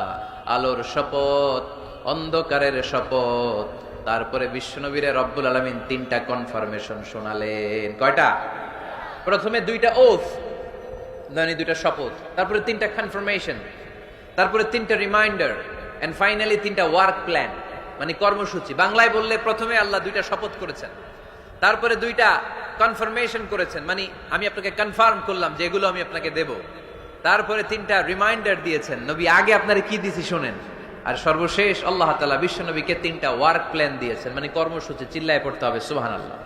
আলোর শপথ, অন্ধকারের শপথ। তারপরে বিশ্বনবীরে রব্বুল আলামিন 3টা কনফার্মেশন শোনালেন। কয়টা? প্রথমে 2টা ওথ, মানে 2টা শপথ, তারপরে 3টা কনফার্মেশন, তারপরে 3টা রিমাইন্ডার, এন্ড ফাইনালি 3টা ওয়ার্ক প্ল্যান, মানে কর্মসূচি। বাংলায় বললে প্রথমে আল্লাহ 2টা শপথ করেছেন, তারপরে 2টা কনফার্মেশন করেছেন, মানে আমি আপনাকে কনফার্ম করলাম যে এগুলো আমি আপনাকে দেব। তারপরে 3টা রিমাইন্ডার দিয়েছেন, নবী আগে আপনারে কি দিছি শোনেন। আর সর্বশেষ আল্লাহ তাআলা বিশ্বনবীকে 3টা ওয়ার্ক প্ল্যান দিয়েছেন, মানে কর্মসূচি। চিল্লায় পড়তে হবে সুবহানাল্লাহ।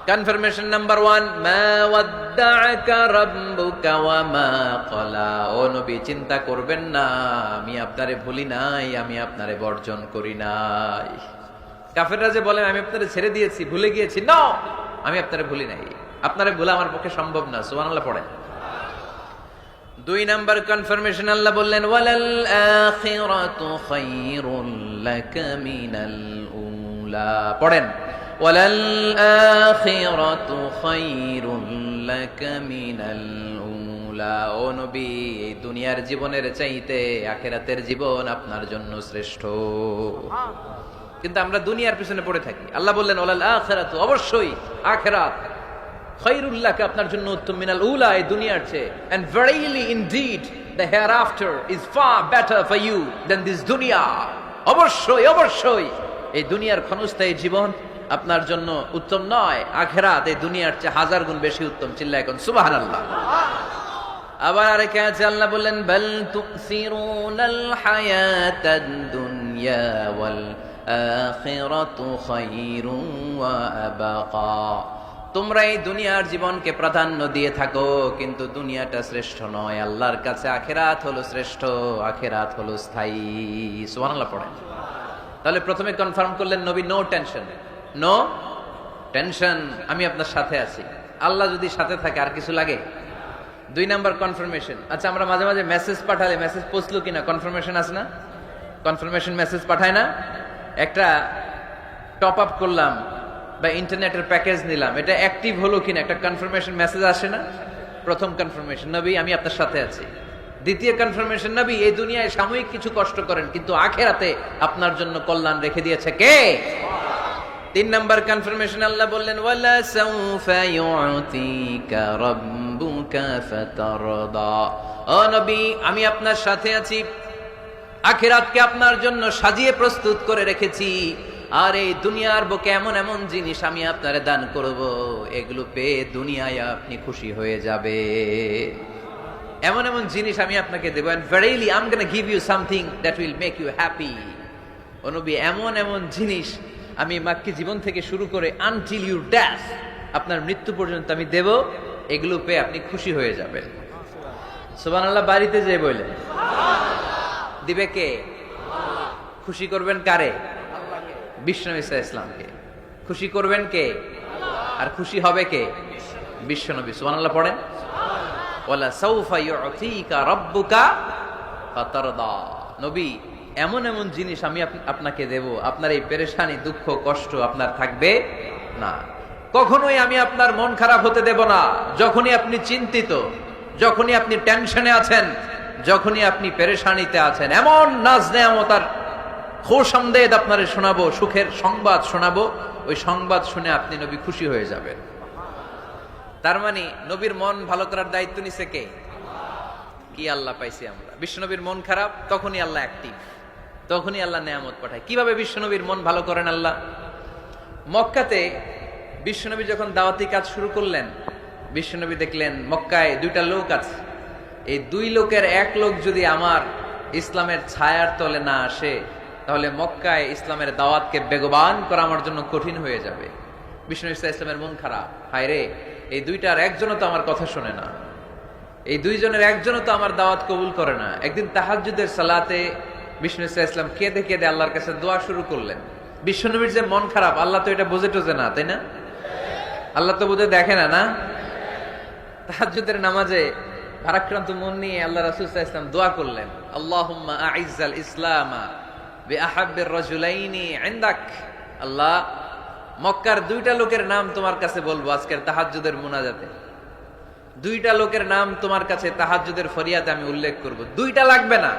কনফার্মেশন নাম্বার 1, মা ওয়াদ্দাআকা রাব্বুকা ওয়া মা ক্বালা। ও নবী চিন্তা করবেন না, আমি আপনারে ভুলি নাই, আমি আপনারে বর্জন করি নাই। কাফেররা যে বলেন আমি আপনারে ছেড়ে দিয়েছি, ভুলে গিয়েছি, নো, আমি আপনারে ভুলি নাই। আপনারে ভুলা আমার পক্ষে সম্ভব না। সুবহানাল্লাহ পড়েন। 2 নাম্বার কনফার্মেশন আল্লাহ বললেন ওয়ালাল আখিরাতু খায়রুল লাকা মিনাল উলা। পড়েন ওয়ালাল আখিরাতু খায়রুল লাকা মিনাল উলা। ও নবী, এই দুনিয়ার জীবনের চাইতে আখিরাতের জীবন আপনার জন্য শ্রেষ্ঠ। কিন্তু আমরা দুনিয়ার পিছনে পড়ে থাকি। আল্লাহ বললেন ওয়ালাল আখিরাতু, অবশ্যই আখিরাত, খায়রুল লাকা, আপনার জন্য উত্তম, মিনাল উলা, এই দুনিয়ার চেয়ে, and verily indeed the hereafter is far better for you than this dunya. অবশ্যই অবশ্যই এই দুনিয়ার ক্ষণস্থায়ী জীবন আপনার জন্য উত্তম নয়, আখিরাত এই দুনিয়ার চেয়ে 1000 গুণ বেশি উত্তম। চিল্লায় কোন সুবহানাল্লাহ। আবার আরেকে আছে, আল্লাহ বললেন বাল তুসিরুনাল হায়াতাদ দুনিয়া ওয়াল আখিরাতু খায়রুন ওয়া আবাকা। তোমরা এই দুনিয়ার জীবনকে প্রাধান্য দিয়ে থাকো, কিন্তু দুনিয়াটা শ্রেষ্ঠ নয়, আল্লাহর কাছে আখিরাত হলো শ্রেষ্ঠ, আখিরাত হলো স্থায়ী। সুবহানাল্লাহ পড়েন। তাহলে প্রথমে কনফার্ম করলেন নবী, নো টেনশন, নো টেনশন, আমি আপনার সাথে আছি। আল্লাহ যদি সাথে থাকে আর কিছু লাগে? 2 নাম্বার কনফার্মেশন। আচ্ছা, আমরা মাঝে মাঝে মেসেজ পাঠালে মেসেজ পৌঁছলো কিনা কনফার্মেশন আছে না? কনফার্মেশন মেসেজ পাঠায় না? একটা টপ আপ করলাম বা ইন্টারনেটের প্যাকেজ নিলাম, এটা অ্যাক্টিভ হলো কিনা একটা কনফার্মেশন মেসেজ আসে না? প্রথম কনফার্মেশন, নবী আমি আপনার সাথে আছি। দ্বিতীয় কনফার্মেশন, নবী এই দুনিয়ায় সাময়িক কিছু কষ্ট করেন, কিন্তু আখিরাতে আপনার জন্য কল্যাণ রেখে দিয়েছে কে? 3 নাম্বার কনফার্মেশন, আল্লাহ বললেন ওয়ালা সাউফা ইউতিকা রাব্বুকা ফাতারদা। ও নবী, আমি আপনার সাথে আছি, আখিরাতকে আপনার জন্য সাজিয়ে প্রস্তুত করে রেখেছি, আর এই দুনিয়ার বুকে এমন এমন জিনিস আমি আপনারে দান করব, এগুলো পেয়ে দুনিয়ায় আপনি খুশি হয়ে যাবে। এমন এমন জিনিস আমি আপনাকে দেব, and verily I'm going to give you something that will make you happy. ও নবী, এমন এমন জিনিস আমি মাক্কি জীবন থেকে শুরু করে until your death, আপনার মৃত্যু পর্যন্ত আমি দেব, এগুলো পেয়ে আপনি খুশি হয়ে যাবেন। সুবহানাল্লাহ। বাড়িতে যেয়ে বললেন দিবে কে? খুশি করবেন কারে? বিশ্বনবী সাল্লাল্লাহু আলাইহি ওয়াসাল্লামকে। খুশি করবেন কে? আর খুশি হবে কে? বিশ্বনবী। সুবহানাল্লাহ পড়েন। ওয়ালা সাউফা ইউতিকা রাব্বুকা ফাতারদা। নবী, এমন এমন জিনিস আমি আপনাকে দেব, আপনার এই পেরেশানি, দুঃখ, কষ্ট আপনার থাকবে না। কখনোই আমি আপনার মন খারাপ হতে দেব না। যখনই আপনি চিন্তিত, যখনই আপনি টেনশনে আছেন, যখনই আপনি পেরেশানিতে আছেন, এমন নাজ নেয়ামত আর খুশামদেদ আপনারে শোনাবো, সুখের সংবাদ শোনাবো, ওই সংবাদ শুনে আপনি নবী খুশি হয়ে যাবেন। তার মানে নবীর মন ভালো করার দায়িত্ব নিছে কে? কি আল্লাহ পাইছি আমরা। বিশ্বনবীর মন খারাপ, তখনই আল্লাহ অ্যাক্টিভ, তখনই আল্লাহ নেয়ামত পাঠায়। কিভাবে বিশ্বনবীর মন ভালো করেন আল্লাহ? মক্কাতে বিশ্বনবী যখন দাওয়াতি কাজ শুরু করলেন, বিশ্বনবী দেখলেন মক্কায় 2টা লোক আছে, এই 2 লোকের এক লোক যদি আমার ইসলামের ছায়ার তলে না আসে, তাহলে মক্কায় ইসলামের দাওয়াতকে বেগবান করা আমার জন্য কঠিন হয়ে যাবে। বিষ্ণু ইসলামের মন খারাপ, হায় রে, এই 2টার একজনও তো আমার কথা শোনে না, এই 2 জনের একজনও তো আমার দাওয়াত কবুল করে না। একদিন তাহাজ্জুদের সালাতে বিষ্ণু ইসলাম কেঁদে কেঁদে আল্লাহর কাছে দোয়া শুরু করলেন। বিশ্বনবীর যে মন খারাপ, আল্লাহ তো এটা বুঝে টোঝে না, তাই না? আল্লাহ তো বুঝে দেখে না, না? তাহাজ্জুদের নামাজে ভারাক্রান্ত মন নিয়ে আল্লাহ রাসূল সাল্লাল্লাহু আলাইহি ওয়াসাল্লাম দোয়া করলেন, আল্লাহুম্মা আইজ্জাল ইসলামা বিআহাব্বির রাজুলাইনি ইনদাক। আল্লাহ, মক্কার 2টা লোকের নাম তোমার কাছে বলবো আজকের তাহাজ্জুদের মুনাজাতে। 2টা লোকের নাম তোমার কাছে তাহাজ্জুদের ফরিয়াদে আমি উল্লেখ করব। 2টা লাগবে না,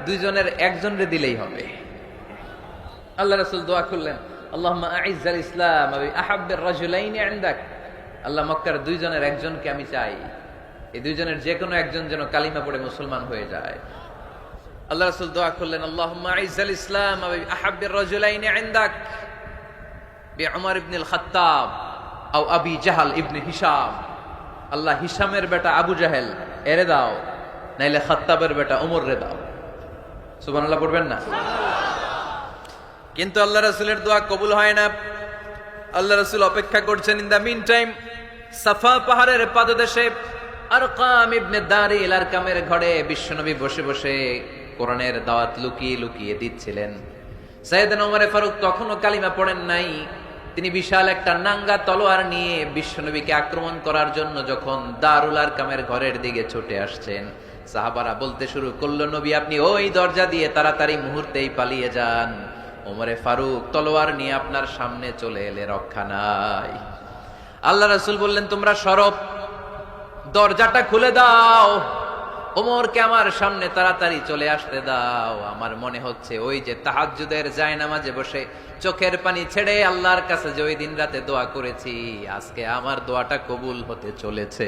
2 জনের একজনরে দিলেই হবে। আল্লাহ রাসূল দোয়া করলেন, আল্লাহুম্মা আইজ্জাল ইসলাম বিআহাব্বির রাজুলাইনি ইনদাক। আল্লাহ, মক্কার 2 জনের একজনকে আমি চাই, এই 2 জনের যে কোনো একজন যেন কালিমা পড়ে মুসলমান হয়ে যায়। আল্লাহ রাসূল দোয়া করলেন, আল্লাহুম্মা আইজ্জাল ইসলাম বিআহাব্বির রাজুলাইনি ইনদাক বিউমর ইবনে আল খাত্তাব আও আবি জাহল ইবনে হিশাম। আল্লাহ, হিশামের বেটা আবু জাহেল এরে দাও, নাইলে খাত্তাবের বেটা ওমর রে দাও। সুবহানাল্লাহ পড়বেন না? কিন্তু আল্লাহ রাসূলের দোয়া কবুল হয় না। আল্লাহ রাসূল অপেক্ষা করছেন। ইন দা মিন টাইম সাফা পাহাড়ের পাদদেশে আরকাম ইবনে দারিল আরকামের ঘরে বিশ্বনবী বসে বসে কোরআনের দাওয়াত লুকিয়ে লুকিয়ে দিচ্ছিলেন। সাইয়েদনা ওমর ফারুক তখনও কালিমা পড়েন নাই। তিনি বিশাল একটা নাঙ্গা তলোয়ার নিয়ে বিশ্বনবীকে আক্রমণ করার জন্য যখন দারুল আরকামের ঘরের দিকে ছুটে আসছেন, সাহাবারা বলতে শুরু করলো, নবী আপনি ওই দরজা দিয়ে তাড়াতাড়ি মুহূর্তেই পালিয়ে যান, ওমরে ফারুক তলোয়ার নিয়ে আপনার সামনে চলে এলে রক্ষা নাই। আল্লাহ রাসূল বললেন, তোমরা সরব, দরজাটা খুলে দাও, ওমরকে আমার সামনে তাড়াতাড়ি চলে আসতে দাও। আমার মনে হচ্ছে ওই যে তাহাজ্জুদের জায়নামাজে বসে চোখের পানি ছেড়ে আল্লাহর কাছে যে ওই দিন রাতে দোয়া করেছি, আজকে আমার দোয়াটা কবুল হতে চলেছে।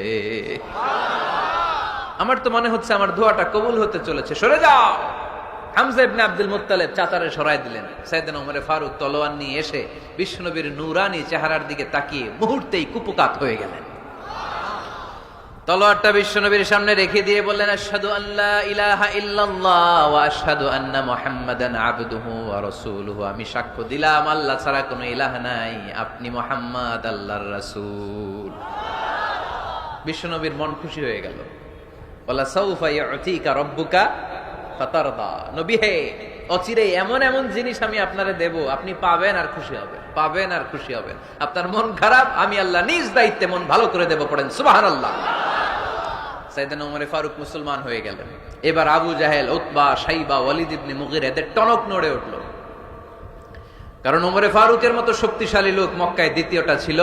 আমার তো মনে হচ্ছে আমার দোয়াটা কবুল হতে চলেছে, সরে যাও। হামজা ইবনে আব্দুল মুত্তালিব চাচারে সরাই দিলেন। সাইয়েদনা ওমরে ফারুক তলোয়ার নিয়ে এসে বিশ্বনবীর নূরানী চেহারার দিকে তাকিয়ে মুহূর্তেই কুপকাত হয়ে গেলেন। তলোয়ারটা বিশ্বনবীর সামনে রেখে দিয়ে বললেন, আশহাদু আল্লা ইলাহা ইল্লাল্লাহ ওয়া আশহাদু আন্না মুহাম্মাদান আবদুহু ওয়া রাসূলুহু। আমি সাক্ষ্য দিলাম আল্লাহ ছাড়া কোনো ইলাহ নাই, আপনি মুহাম্মদ আল্লাহর রাসূল। বিশ্বনবীর মন খুশি হয়ে গেল। ওয়ালা সাউফা ইউতিকা রাব্বুকা ফাতারদা। নবী হে, অচিরেই এমন এমন জিনিস আমি আপনারে দেব, আপনি পাবেন আর খুশি হবেন, পাবেন আর খুশি হবেন। আপনার মন খারাপ, আমি আল্লাহ নিজ দায়িত্বে মন ভালো করে দেব। পড়েন সুবহানাল্লাহ। সাইয়েদনা ওমর ফারুক মুসলমান হয়ে গেলেন। এবার আবু জাহেল, উতবা, শাইবা, ওয়ালিদ ইবনে মুগীরা এদের টনক নড়ে উঠল। কারণ ওমর ফারুকের মতো শক্তিশালী লোক মক্কায় দ্বিতীয়টা ছিল।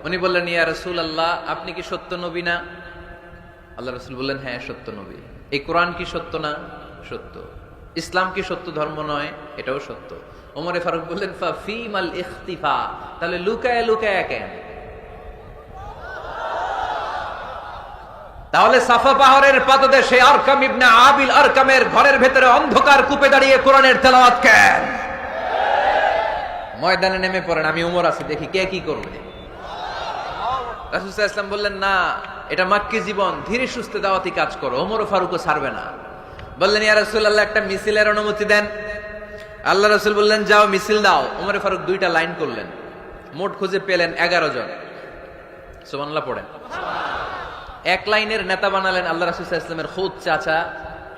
উনি বললেন, ইয়া রাসূলুল্লাহ, আপনি কি সত্য নবী না? আল্লাহ রাসূল বললেন, হ্যাঁ সত্য নবী। এই কোরআন কি সত্য না? সত্য। ইসলাম কি সত্য ধর্ম নয়? এটাও সত্য। ওমরে ফারুক বললেন, ফাফিমাল ইখতিফা, তাহলে লুকায় লুকায় কেন? তাহলে সাফা পাহাড়ের পাদদেশে আরকাম ইবনে আবিল আরকামের ঘরের ভেতরে অন্ধকার কূপে দাঁড়িয়ে কোরআনের তেলাওয়াত কেন? ময়দানে নেমে পড়েন, আমি ওমর আছি, দেখি কে কি করবে। রাসূল সাল্লাল্লাহু আলাইহি ওয়াসাল্লাম বললেন, না, এটা মাক্কি জীবন, ধীরে সুস্থে দাওয়াতি কাজ করো। ওমর ফারুকও ছাড়বে না। বললেন, ইয়া রাসূলুল্লাহ, একটা মিছিলের অনুমতি দেন। আল্লাহ রাসূল বললেন, যাও মিছিল দাও। ওমর ফারুক দুইটা লাইন করলেন, মোট খুঁজে পেলেন 11 জন। সুবহানাল্লাহ পড়েন। এক লাইনের নেতা বানালেন আল্লাহ রাসূল সাল্লাল্লাহু আলাইহি ওয়াসাল্লামের খুদ চাচা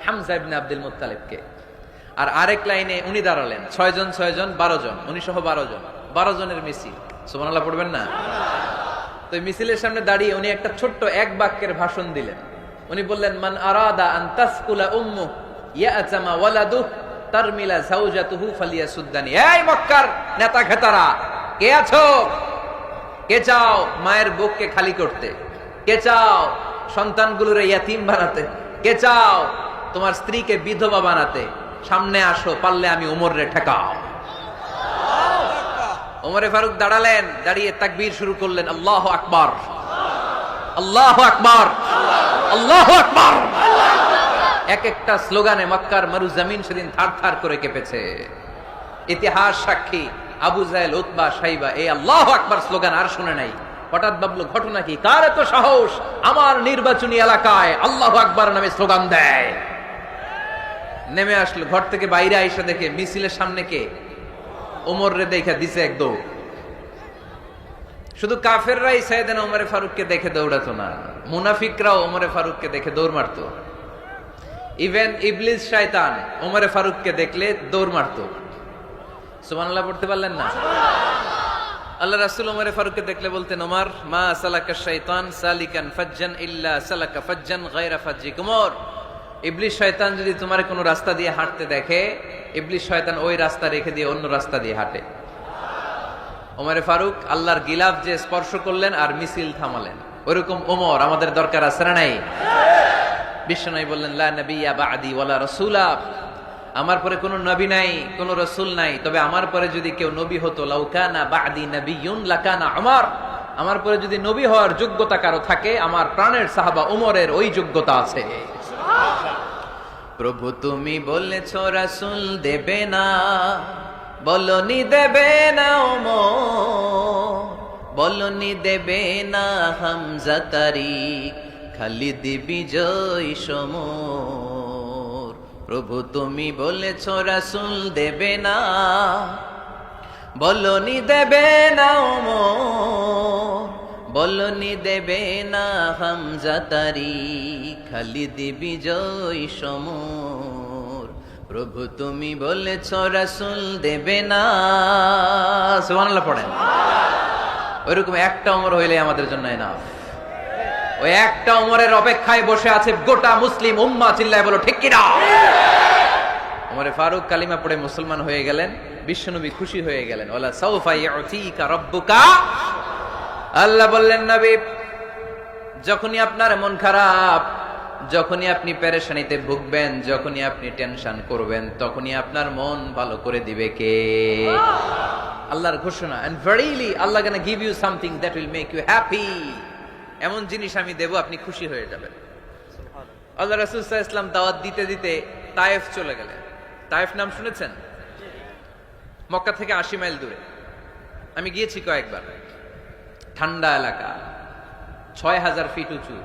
হামজা ইবনে আব্দুল মুত্তালিবকে। আর আরেক লাইনে উনি দাঁড়ালেন, 6 জন 6 জন 12 জন, উনি সহ 12 জন, 12 জনের মিছিল। সুবহানাল্লাহ পড়বেন না? তো মিছিলের সামনে দাঁড়িয়ে উনি একটা ছোট্ট এক বাক্যের ভাষণ দিলেন। উনি বললেন, মান আরাদা আন তাসকুলা উম্মু ইয়াতামা ওয়ালাদুহু তারমিলা যাওজাতুহু ফালিয়াসুদ্দানি। এই মক্কার নেতা খেতারা, কে আছো? কে চাও মায়ের বুককে খালি করতে? কে চাও সন্তানগুলোরে ইয়াতীম বানাতে? কে চাও তোমার স্ত্রীকে বিধবা বানাতে? সামনে আসো, পারলে আমি ওমরে ঠেকাও। ওমরে ফারুক দাঁড়ালেন, দাঁড়িয়ে তাকবীর শুরু করলেন, আল্লাহু আকবার, আল্লাহু আকবার, আল্লাহু আকবার। এক একটা স্লোগানে মক্কার মরু জমিন সেদিন থারথার করে কেঁপেছে। ইতিহাস সাক্ষী, আবু জাহেল, উতবা, শাইবা এই আল্লাহু আকবার স্লোগান আর শুনে নাই। হঠাৎ ভাবলো, ঘটনা কি? কার এত সাহস আমার নির্বাচনী এলাকায় আল্লাহু আকবার নামে স্লোগান দেয়? নেমে আসলো, ঘর থেকে বাইরে আইসা দেখে মিছিলের সামনে কে? ওমর রে দেখা দিছে এক দৌড়। শুধু কাফেররাই সাইয়েদনা ওমরে ফারুককে দেখে দৌড়াতো না, মুনাফিকরাও ওমরে ফারুককে দেখে দৌড় মারতো। ইভেন ইবলিস শয়তান ওমরে ফারুককে দেখলে দৌড় মারতো। সুবহানাল্লাহ পড়তে পারলেন না? আল্লাহ রাসূল ওমরে ফারুককে দেখলে বলতেন, ওমর মা সালাকা শাইতান সালিকান ফাজ্জান ইল্লা সালাকা ফাজ্জান গায়রা ফাজ্জিক। ওমর, ইবলিস শয়তান যদি তোমার কোনো রাস্তা দিয়ে হাঁটতে দেখে, ইবলিস শয়তান ওই রাস্তা রেখে দিয়ে অন্য রাস্তা দিয়ে হাঁটে। ওমরে ফারুক আল্লাহর গিলাফ যে স্পর্শ করলেন আর মিছিল থামালেন, ওরকম ওমর আমাদের দরকার আছে না নাই? বিশ্বনবী বললেন, লা নাবিয়্যা বা'দি ওয়ালা রাসূলা, আমার পরে কোনো নবী নাই, কোনো রাসূল নাই, তবে আমার পরে যদি কেউ নবী হতো, লাউ কানা বা'দি নাবিয়্যুন লাকানা উমর, আমার পরে যদি নবী হওয়ার যোগ্যতা কারো থাকে, আমার প্রাণের সাহাবা ওমরের ওই যোগ্যতা আছে। প্রভু তুমি বলেছ রাসূল দেবে না, বলনি দেবে না ওমর, বলনি দেবে না হামজা তারিক, খালিদ বিজয় সমর। প্রভু তুমি বলেছ রাসূল দেবে না, বলনি দেবে না ওমর, বলনি দেবে না হামজা তারিক, খালিদ বিজয় সমর। প্রভু তুমি বলেছ রাসূল দেবে না। সুবহানাল্লাহ পড়েন। ওইরকম একটা ওমর হইলে আমাদের জন্য এনাফ। ওই একটা ওমরের অপেক্ষায় বসে আছে গোটা মুসলিম উম্মাহ। চিল্লায় বলো ঠিক কিনা? ওমরে ফারুক কালিমা পড়ে মুসলমান হয়ে গেলেন, বিশ্বনবী খুশি হয়ে গেলেন। ওয়ালা সাউফা ইউতিকা রাব্বুকা, আল্লাহ বললেন নবী যখনই আপনার মন খারাপ, যখনই আপনি পেরেশানিতে ভুগবেন, যখনই আপনি টেনশন করবেন, তখনই আপনার মন ভালো করে দিবে কে? আল্লাহর ঘোষণা, and verily Allah gonna give you something that will make you happy, এমন জিনিস আমি দেব আপনি খুশি হয়ে যাবেন। আল্লাহ রাসূল সাল্লাল্লাহু আলাইহি ওয়াসাল্লাম দাওয়াত দিতে দিতে তায়েফ চলে গেলেন। তায়েফ নাম শুনেছেন? মক্কা থেকে 80 মাইল দূরে। আমি গিয়েছি কয়েকবার। ঠান্ডা এলাকা, 6000 ফিট উঁচু,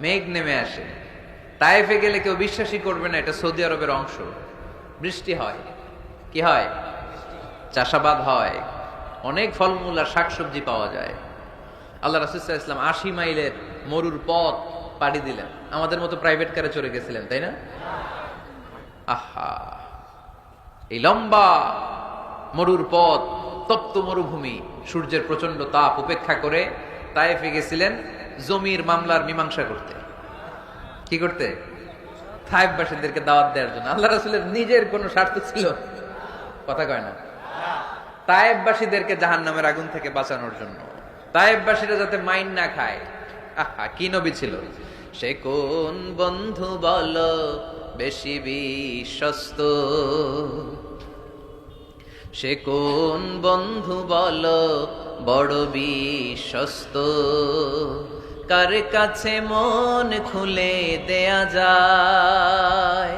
মেঘ নেমে আসে। তায়েফে গেলে কেউ বিশ্বাসই করবে না এটা সৌদি আরবের অংশ। বৃষ্টি হয়, কি হয়? চাষাবাদ হয়, অনেক ফলমূল আর শাকসবজি পাওয়া যায়। আল্লাহ রাসূল সাল্লাল্লাহু আলাইহি ওয়াসাল্লাম 80 মাইলের মরুর পথ পাড়ি দিলেন। আমাদের মতো প্রাইভেট কারে চড়ে গেছিলেন, তাই না? আহা, এই লম্বা মরুর পথ, তপ্ত মরুভূমি, সূর্যের প্রচন্ড তাপ উপেক্ষা করে তায়েফে গেছিলেন জমির মামলার মীমাংসা করতে। কি করতে? তায়েফবাসীদেরকে দাওয়াত দেওয়ার জন্য। আল্লাহ রাসূলের নিজের কোনো স্বার্থ ছিল? কথা কয় না। তায়েফবাসীদেরকে জাহান্নামের আগুন থেকে বাঁচানোর জন্য, তায়েফবাসীরা যাতে মাইন না খায়। আহা, কি নবী ছিল! সে কোন বন্ধু বলো বেশি বিশ্বস্ত, সে কোন বন্ধু বলো বড় বিশ্বস্ত, কার কাছে মন খুলে দেয়া যায়,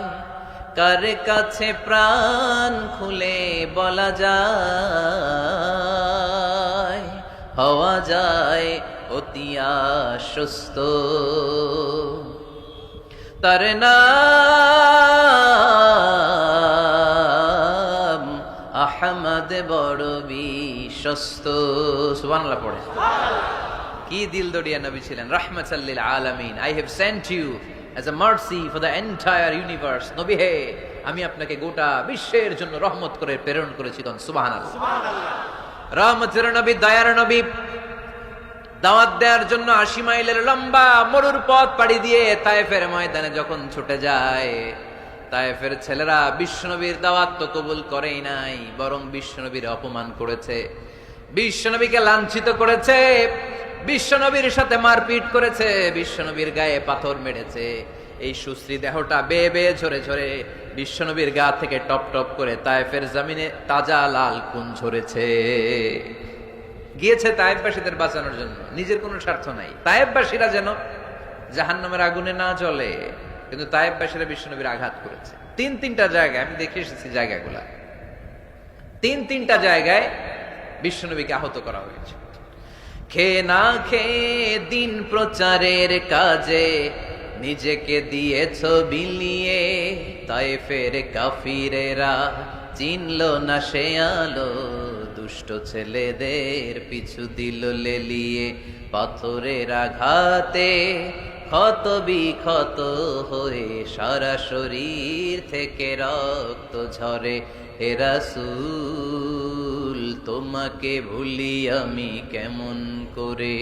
কার কাছে প্রাণ খুলে বলা যায়, হওয়া যায় অতি আশ্বস্ত। তার নাম আহমদ, বড় বিশ্বস্ত। সুবহানাল্লাহ পড়ে। কি দিল দরিয়া নবী ছিলেন, রাহমাতাল লিল আলামিন। I have sent you as a mercy for the entire universe. নবী হে, আমি আপনাকে গোটা বিশ্বের জন্য রহমত করে প্রেরণ করেছি। সুবহানাল্লাহ। রহমতের নবী, দয়ার নবী, দাওয়াত দেওয়ার জন্য 80 মাইলের লম্বা মরুর পথ পাড়ি দিয়ে তায়েফের ময়দানে যখন ছুটে যায়, তায়েফের ছেলেরা বিশ্বনবীর দাওয়াত তো কবুল করেই নাই, বরং বিশ্বনবীর অপমান করেছে, বিশ্বনবীকে লাঞ্ছিত করেছে, বিশ্বনবীর সাথে মারপিট করেছে, বিশ্বনবীর গায়ে পাথর মেরেছে। এই সুশ্রী দেহটা বেয়ে বেয়ে ঝরে ঝরে বিশ্বনবীর গা থেকে টপ টপ করে তায়েফের জমিনে তাজা লাল খুন ঝরেছে। গিয়েছে তায়েফবাসীদের বাঁচানোর জন্য, নিজের কোনো স্বার্থ নাই। তায়েফবাসীরা যেন জাহান্নামের আগুনে না জ্বলে, কিন্তু তায়েফবাসীরা বিশ্বনবীর আঘাত করেছে। তিনটা জায়গায় আমি দেখে এসেছি, জায়গাগুলা তিনটা জায়গায় বিশ্বনবীকে আহত করা হয়েছে। খেয়ে না খেয়ে দিন প্রচারের কাজে নিজেকে দিয়েছ বিলিয়ে, তায়েফের কাফিরেরা চিনল না সে আলো, দুষ্ট ছেলেদের পিছু দিল লেলিয়ে, পাথরের আঘাতে ক্ষত বিক্ষত হয়ে সারা শরীর থেকে রক্ত ঝরে। হে রাসূল, তোমাকে ভুলি আমি কেমন করে,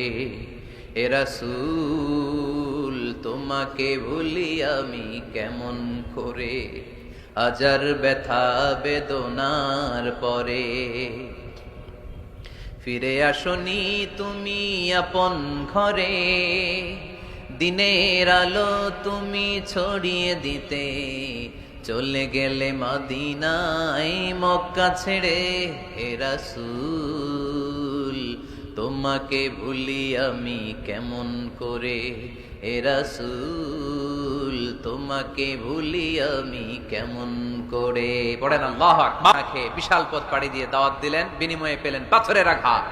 হে রাসূল, তোমাকে ভুলি আমি কেমন করে, হাজার ব্যথা বেদনার পরে ফিরে আসনি তুমি আপন ঘরে, দিনের আলো তুমি ছড়িয়ে দিতে, চলে গেলে মদিনায় মক্কা ছেড়ে। হে রাসূল, তোমাকে ভুলি আমি কেমন করে, হে রাসূল, তোমাকে ভুলি আমি কেমন করে। পড়েন আল্লাহু আকবার। বিশাল পথ পাড়ি দিয়ে দাওয়াত দিলেন, বিনিময়ে পেলেন পাথরের আঘাত,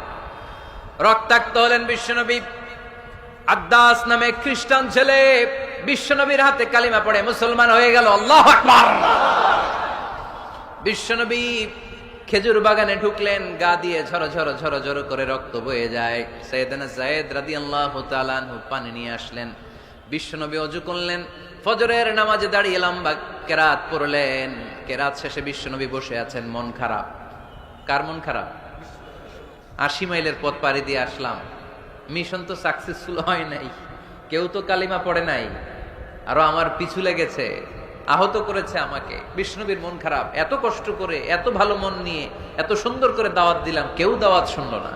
রক্তাক্ত হলেন বিশ্বনবী। আদ্দাস নামে খ্রিস্টান ছেলে বিশ্বনবীর হাতে কালিমা পড়ে মুসলমান হয়ে গেল। আল্লাহু আকবার। বিশ্বনবী খেজুর বাগানে ঢুকলেন, গা দিয়ে ঝরো ঝরো ঝরো ঝরো করে রক্ত বয়ে যায়। সাইয়েদনা যায়েদ রাদিয়াল্লাহু তাআলা আনহু পানি নিয়ে আসলেন। বিশ্বনবী ওযু করলেন, ফজরের নামাজে দাঁড়িয়ে লম্বা কেরাত পড়লেন। কেরাত শেষে বিশ্বনবী বসে আছেন, মন খারাপ। কার মন খারাপ? 80 মাইলের পথ পাড়ি দিয়ে আসলাম, মিশন তো সাকসেসফুল হয় নাই, কেউ তো কালিমা পড়ে নাই, আরো আমার পিছু লেগেছে, আহত করেছে আমাকে। বিশ্বনবীর মন খারাপ, এত কষ্ট করে এত ভালো মন নিয়ে এত সুন্দর করে দাওয়াত দিলাম, কেউ দাওয়াত শুনলো না।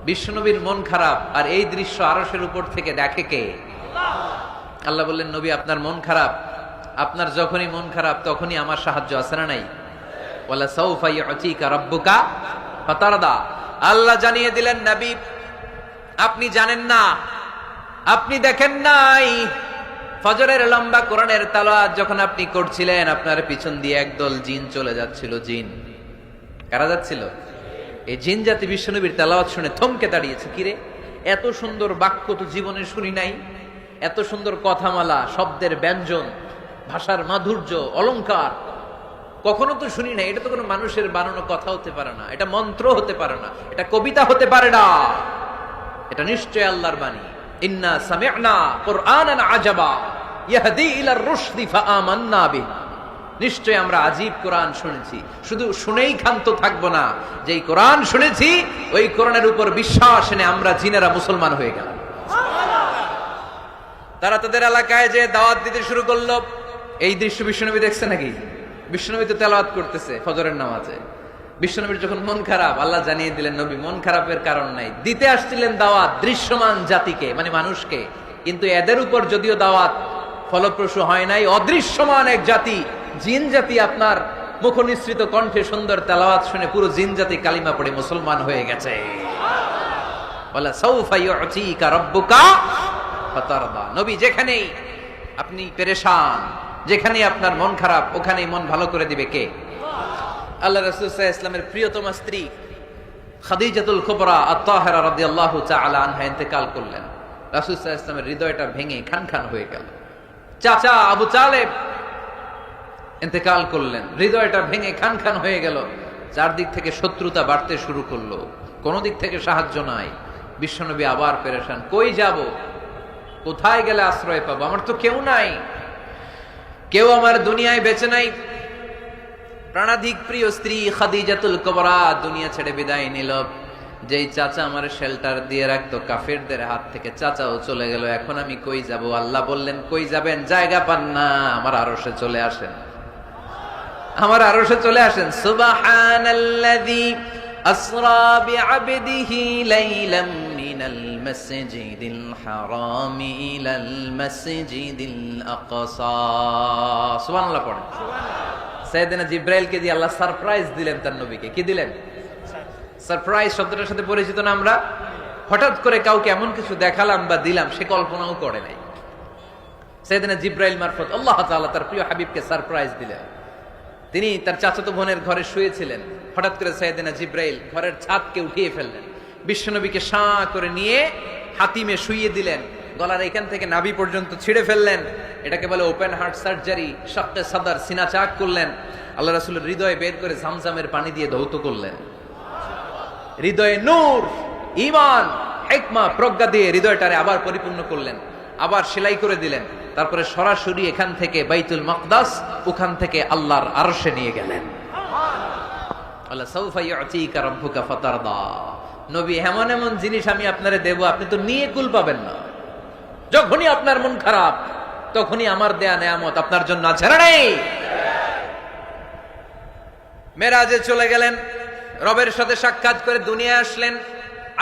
বিশ্বনবীর মন খারাপ, আর এই দৃশ্য আরশের উপর থেকে দেখে কে? আল্লাহ বললেন, নবী আপনার মন খারাপ, আপনার যখনই মন খারাপ তখনই আমার সাহায্য আছে না নাই? ওয়ালা সাউফা ইউতিকা রাব্বুকা ফাতারদা। আল্লাহ জানিয়ে দিলেন, নবী আপনি জানেন না, আপনি দেখেন নাই, ফজরের লম্বা কোরআনের তেলাওয়াত যখন আপনি করছিলেন, আপনার পিছন দিয়ে একদল জিন চলে যাচ্ছিল। জিন কারা যাচ্ছিল? এই জিন জাতি বিশ্বনবীর তেলাওয়াত শুনে থমকে দাঁড়িয়েছে। কিরে, এত সুন্দর বাক্য তো জীবনে শুনি নাই, এত সুন্দর কথামালা, শব্দের ব্যঞ্জন, ভাষার মাধুর্য, অলংকার কখনো তো শুনি নাই। এটা তো কোনো মানুষের বানানো কথা হতে পারে না, এটা মন্ত্র হতে পারে না, এটা কবিতা হতে পারে না, এটা নিশ্চয় আল্লাহর বাণী। ইন্না সামি'না কুরআনান আজাবা ইয়াহদি ইলার রুশদি ফাআমান্না বিহি। নিশ্চয় আমরা আজীব কোরআন শুনেছি, শুধু শুনেই ক্ষান্ত থাকবো না, যেই কোরআন শুনেছি ওই কোরআনের উপর বিশ্বাস এনে আমরা জিনেরা মুসলমান হয়ে গেলাম। তারা তাদের এলাকায় যে দাওয়াত দিতে শুরু করলো। এই দৃশ্য বিশ্বনবী দেখছে নাকি? বিশ্বনবী তো তেলাওয়াত করতেছে ফজরের নামাজে। বিশ্বনবীর যখন মন খারাপ, আল্লাহ জানিয়ে দিলেন, নবী মন খারাপের কারণ নাই, দিতে আসছিলেন দাওয়াত দৃশ্যমান জাতিকে, মানে মানুষকে। কিন্তু এদের উপর যদিও দাওয়াত ফলপ্রসূ হয় নাই, অদৃশ্যমান এক জাতি, জিন জাতি আপনার মুখ নিঃসৃত কণ্ঠে সুন্দর তেলাওয়াত শুনে পুরো জিন জাতি কালিমা পড়ে মুসলমান হয়ে গেছে। ওয়ালা সাউফা ইউতিকা রাব্বুকা ফাতারদা। নবী যেখানেই আপনি পেরেশান, যেখানে আপনার মন খারাপ, ওখানেই মন ভালো করে দিবে কে? আল্লাহ রাসূল সাল্লাল্লাহু আলাইহি ওয়াসাল্লামের প্রিয়তমা স্ত্রী খাদিজাতুল কুবরা আত-তাহিরা রাদিয়াল্লাহু তাআলা আনহা ইন্তেকাল করলেন। রাসূল সাল্লাল্লাহু আলাইহি ওয়াসাল্লামের হৃদয়টা ভেঙে খান খান হয়ে গেল। চাচা আবু তালেব ইন্তেকাল করলেন, হৃদয়টা ভেঙে খান খান হয়ে গেল। চারদিক থেকে শত্রুতা বাড়তে শুরু করলো, কোন দিক থেকে সাহায্য নাই। বিশ্বনবী আবার পেরেশান, কই যাব, কোথায় গেলে আশ্রয় পাবো? আমার তো কেউ নাই, কেউ আমার দুনিয়ায় বেঁচে নাই। প্রাণাধিক প্রিয় স্ত্রী খাদিজাতুল কুবরা দুনিয়া ছেড়ে বিদায় নিল। যেই চাচা আমার শেল্টার দিয়ে রাখতো কাফেরদের হাত থেকে, চাচাও চলে গেল। এখন আমি কই যাব? আল্লাহ বললেন, কই যাবেন? জায়গা পান না, আমার আরশে চলে আসেন, আমার আরশে চলে আসেন। সুবহানাল্লাযী আসরা বিআবদিহি লাইলাম মিনাল মাসজিদিল হারামি ইলাল মাসজিদিল আকসা। সুবহানাল্লাহ পড়েন। সাইয়েদনা জিব্রাইলকে দিয়ে আল্লাহ সারপ্রাইজ দিলেন তার নবীকে। কি দিলেন? সারপ্রাইজ শব্দটার সাথে পরিচিত না আমরা? হঠাৎ করে কাউকে এমন কিছু দেখালাম বা দিলাম সে কল্পনাও করে নাই। সাইয়েদনা জিব্রাইল মারফত আল্লাহ তাআলা তার প্রিয় হাবিবকে সারপ্রাইজ দিলেন। তিনি তার চাচাতো বোনের ঘরে শুয়েছিলেন, হঠাৎ করে সাইয়েদনা জিব্রাইল ঘরের ছাদকে উঠিয়ে ফেললেন, বিশ্বনবীকে শাঁ করে নিয়ে হাতিমে শুইয়ে দিলেন, গলার এখান থেকে নাভি পর্যন্ত ছিঁড়ে ফেললেন। এটাকে বলে ওপেন হার্ট সার্জারি, শাক্কে সাদার, সিনা চাক করলেন। আল্লাহ রাসূলের হৃদয়ে বের করে জামজামের পানি দিয়ে ধৌত করলেন। হৃদয়ে নূর, ঈমান, হিকমা, প্রজ্ঞা দিয়ে হৃদয়টারে আবার পরিপূর্ণ করলেন, আবার সেলাই করে দিলেন। তারপরে সরাসরি এখান থেকে বাইতুল মাকদাস, ওখান থেকে আল্লাহর আরশে নিয়ে গেলেন। আল্লাহ সাউফা ইউতিকা রাব্বুকা ফাতারদা। নবী, এমন এমন জিনিস আমি আপনারে দেব, আপনি তো নিয়ে কুল পাবেন না। যখনই আপনার মন খারাপ, তখনই আমার দেয়া নেয়ামত আপনার জন্য আছে না নেই? মেরাজে চলে গেলেন, রবের সাথে সাক্ষাৎ করে দুনিয়ায় আসলেন।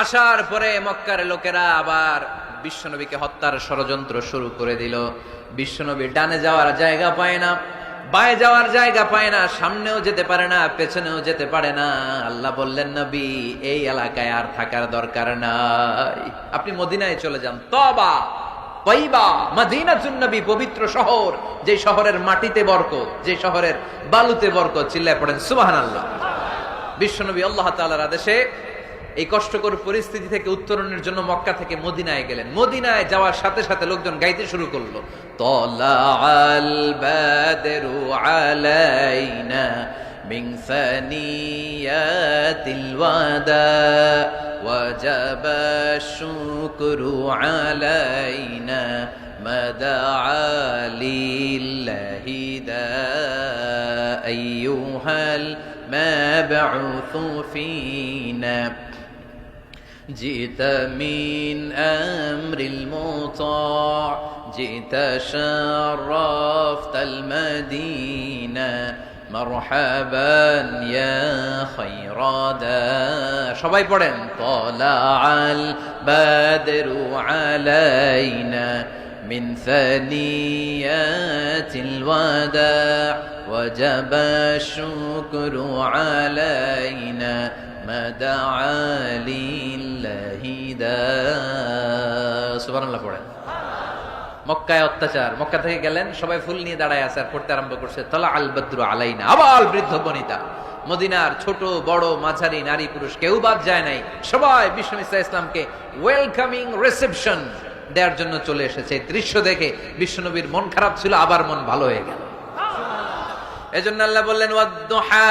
আসার পরে মক্কার লোকেরা আবার বিশ্বনবীকে হত্যার ষড়যন্ত্র শুরু করে দিল। বিশ্বনবী ডানে যাওয়ার জায়গা পায় না, বায়ে যাওয়ার জায়গা পায় না, সামনেও যেতে পারে না, পেছনেও যেতে পারে না। আল্লাহ বললেন, নবী এই এলাকায় আর থাকার দরকার নাই, আপনি মদিনায় চলে যান। তবা তয়বা, মদিনাতুন নবী, পবিত্র শহর, যে শহরের মাটিতে বরকত, যে শহরের বালুতে বরকত। চিল্লায় পড়েন সুবহানাল্লাহ। বিশ্বনবী আল্লাহ তাআলার আদেশে এই কষ্টকর পরিস্থিতি থেকে উত্তরণের জন্য মক্কা থেকে মদিনায় গেলেন। মদিনায় যাওয়ার সাথে সাথে লোকজন গাইতে শুরু করলো, তালাআল বাদরু আলাইনা মিন সানিয়াতিল ওয়াদা ওয়াজাবা শুকরু আলাইনা মাদআ লিল্লাহি দা আইয়ুহাল মাবউসু ফিনা جئت من أمر المطاع جئت شرفت المدينة مرحبا يا خير داع সবাই পড়েন طلع البدر علينا من ثنيات الوداع وجب الشكر علينا ما دعا لله داع সুবহানাল্লাহ পড়েন মক্কায় অত্যাচার, মক্কা থেকে গেলেন সবাই ফুল নিয়ে দাঁড়ায় আছে আর পড়তে আরম্ভ করছে তালা আল বদ্রু আলাইনা। আবার বৃদ্ধ বনিতা, মদিনার ছোট বড় মাঝারি নারী পুরুষ কেউ বাদ যায় নাই, সবাই বিষ্ণু ইসলামকে ওয়েলকামিং রিসেপশন দেওয়ার জন্য চলে এসেছে। এই দৃশ্য দেখে বিশ্বনবীর মন খারাপ ছিল, আবার মন ভালো হয়ে গেল। এজন্য আল্লাহ বললেন ওয়াদ-দুহা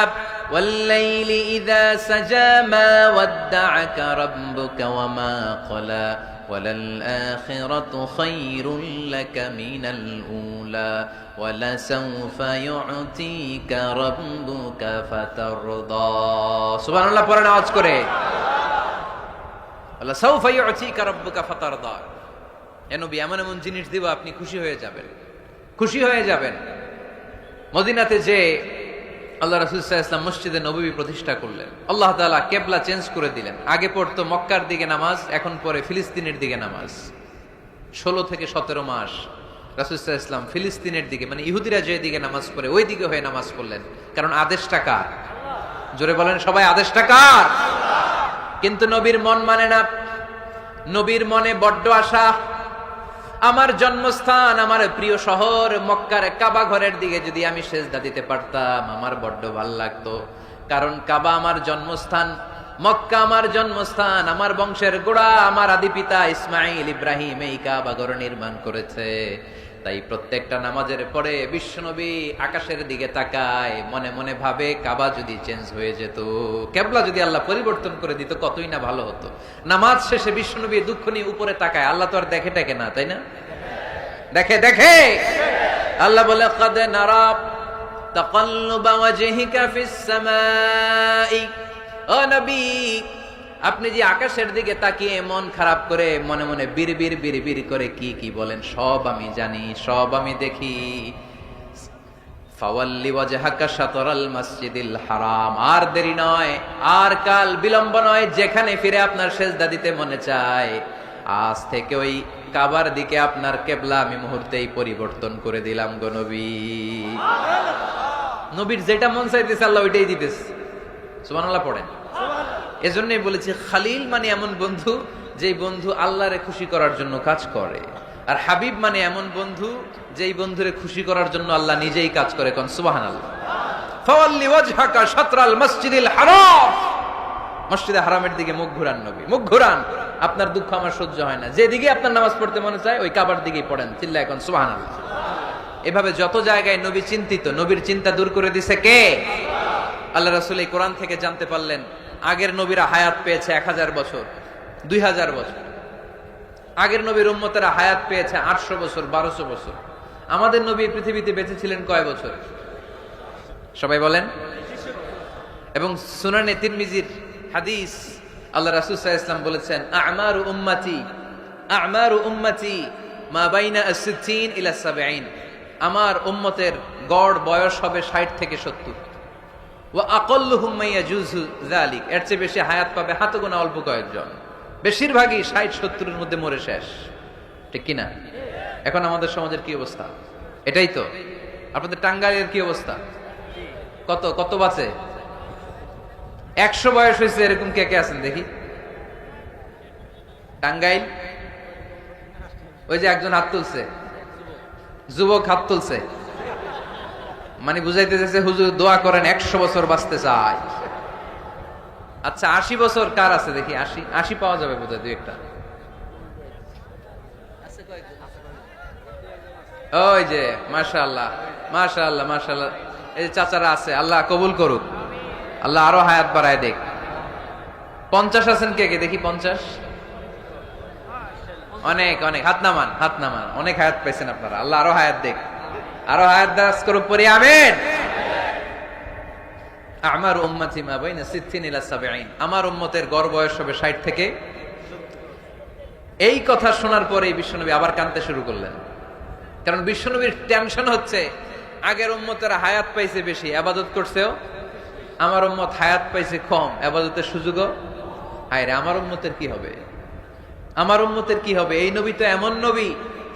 ওয়াল-লাইলি ইযা সাজা মা ওয়াদ্দা'আকা রাব্বুকা ওয়া মা ক্বালা وللآخرة خير لك من الأولى ولسوف يعطيك ربك فترضى سبحان الله পড়েন আওয়াজ করে ولسوف يعطيك ربك فترضى। এ নবী এমন এমন জিনিস দিব আপনি খুশি হয়ে যাবেন, খুশি হয়ে যাবেন। মদিনাতে যে আল্লাহ রাসূল সাল্লাল্লাহু আলাইহি ওয়াসাল্লাম মসজিদে নববী প্রতিষ্ঠা করলেন, আল্লাহ তাআলা কিবলা চেঞ্জ করে দিলেন। আগে পড়তো মক্কার দিকে নামাজ, এখন পড়ে ফিলিস্তিনের দিকে নামাজ। 16 থেকে 17 মাস রাসূল সাল্লাল্লাহু আলাইহি ওয়াসাল্লাম ফিলিস্তিনের দিকে, মানে ইহুদিরা যে দিকে নামাজ পড়ে ওই দিকে হয়ে নামাজ পড়লেন, কারণ আদেশটা কার? জোরে বলেন সবাই, আদেশটা কার? কিন্তু নবীর মন মানে না। নবীর মনে বড্ড আশা, আমার জন্মস্থান, আমার প্রিয় শহর মক্কার কাবা ঘরের দিকে যদি আমি সেজদা দিতে পারতাম আমার বড্ড ভালো লাগতো। কারণ কাবা আমার জন্মস্থান, মক্কা আমার জন্মস্থান, আমার বংশের গোড়া, আমার আদি পিতা ইসমাইল ইব্রাহিম এই কাবা ঘর নির্মাণ করেছে। তাই প্রত্যেকটা নামাজের পরে বিশ্বনবী আকাশের দিকে তাকায়, মনে মনে ভাবে কাবা যদি চেঞ্জ হয়ে যেত, কিবলা যদি আল্লাহ পরিবর্তন করে দিত কতই না ভালো হতো। নামাজ শেষে বিশ্বনবী দুঃখ নিয়ে উপরে তাকায়, আল্লাহ তো আর দেখে টাকে না, তাই না? দেখে দেখে। আল্লাহ বলে কাদ নারা তাকাল্লুবা ওয়াজহিকা ফিস সামাই, ও নবী আপনি যে আকাশের দিকে তাকিয়ে মন খারাপ করে মনে মনে বিড়বিড় বিড়বিড় করে কি কি বলেন সব আমি জানি, সব আমি দেখি। ফাওয়াল্লি ওয়াজহাকা শাতরাল মসজিদিল হারাম, আর দেরি নয়, আর কাল বিলম্ব নয়, যেখানে ফিরে আপনার সেজদা দিতে মনে চায় আজ থেকে ওই কাবার দিকে আপনার কিবলা আমি মুহূর্তেই পরিবর্তন করে দিলাম গো নবী। নবীর যেটা মন চাইতেছে আল্লাহ ওইটাই দিতেছে। সুবহানাল্লাহ পড়েন। এজন্যই বলেছি খালিল মানে এমন বন্ধু যেই বন্ধু আল্লাহরে খুশি করার জন্য কাজ করে, আর হাবিব মানে এমন বন্ধু যেই বন্ধুরে খুশি করার জন্য আল্লাহ নিজেই কাজ করে। কোন সুবহানাল্লাহ। ফাওয়াল্লি ওয়াজহাকা শাতরাল মসজিদিল হারাম, মসজিদে হারামের দিকে মুখ ঘুরান নবী, মুখ ঘুরান। আপনার দুঃখ আমার সহ্য হয় না, যেদিকে আপনার নামাজ পড়তে মনে চায় ওই কাবার দিকেই পড়েন, চিল্লায় কোন সুবহানাল্লাহ। এভাবে যত জায়গায় নবী চিন্তিত, নবীর চিন্তা দূর করে দিছে কে? আল্লাহ রাসূল এই কোরআন থেকে জানতে পারলেন আগের নবীরা হায়াত পেয়েছে 1000 বছর, 2000 বছর। আগের নবীর উম্মতেরা হায়াত পেয়েছে 800 বছর, 1200 বছর। আমাদের নবী পৃথিবীতে বেঁচে ছিলেন কয় বছর? সবাই বলেন। এবং সুনানে তিরমিজির হাদিস, আল্লাহ রাসূল সাল্লাল্লাহু আলাইহি ওয়াসাল্লাম বলেছেন আমারু উম্মতি মা বাইনা as-60 ইলা 70, আমার উম্মতের গড় বয়স হবে 60 থেকে 70। ওয়া আকাল্লুহুম মা ইয়াজুজু যালিক, এর চেয়ে বেশি হায়াত পাবে হাতে গোনা অল্প কয়েকজন। বেশিরভাগই 60-70 এর মধ্যে মরে শেষ, ঠিক কি না? এখন আমাদের সমাজের কি অবস্থা? এটাই তো। আপনাদের টাঙ্গাইলের কি অবস্থা? কত কত বাঁচে? 100 বয়স হয়েছে এরকম কে কে আছেন দেখি? টাঙ্গাইল ওই যে একজন হাত তুলছে, যুবক হাত তুলছে, মানে বুঝাইতে চাইছে হুজুর দোয়া করেন 100 বছর বাঁচতে চাই। আচ্ছা 80 বছর কার আছে দেখি? 80 পাওয়া যাবে বোধহয়, দুই একটা। ওই যে মাশাআল্লাহ মাশাআল্লাহ মাশাআল্লাহ, এই যে চাচারা আছে, আল্লাহ কবুল করুক, আল্লাহ আরো হায়াত বাড়ায় দেখ। 50 আছেন কে কে দেখি? 50? অনেক অনেক, হাত নামান হাত নামান, অনেক হায়াত পেয়েছেন আপনারা, আল্লাহ আরো হায়াত দেখ, আরো হায়াত দারাজ করুক পরে, আমিন। আমার উম্মতি মা বাইনা 60 ইলা 70, আমার উম্মতের গড় বয়স হবে 60 থেকে। এই কথা শোনার পরেই বিশ্বনবী আবার কাঁদতে শুরু করলেন। কারণ বিশ্বনবীর টেনশন হচ্ছে আগের উম্মতেরা হায়াত পাইছে বেশি, ইবাদত করছেও, আমার উম্মত হায়াত পাইছে কম, ইবাদতের সুযোগও। হায় রে, আমার উম্মতের কি হবে, আমার উম্মতের কি হবে? এই নবী তো এমন নবী,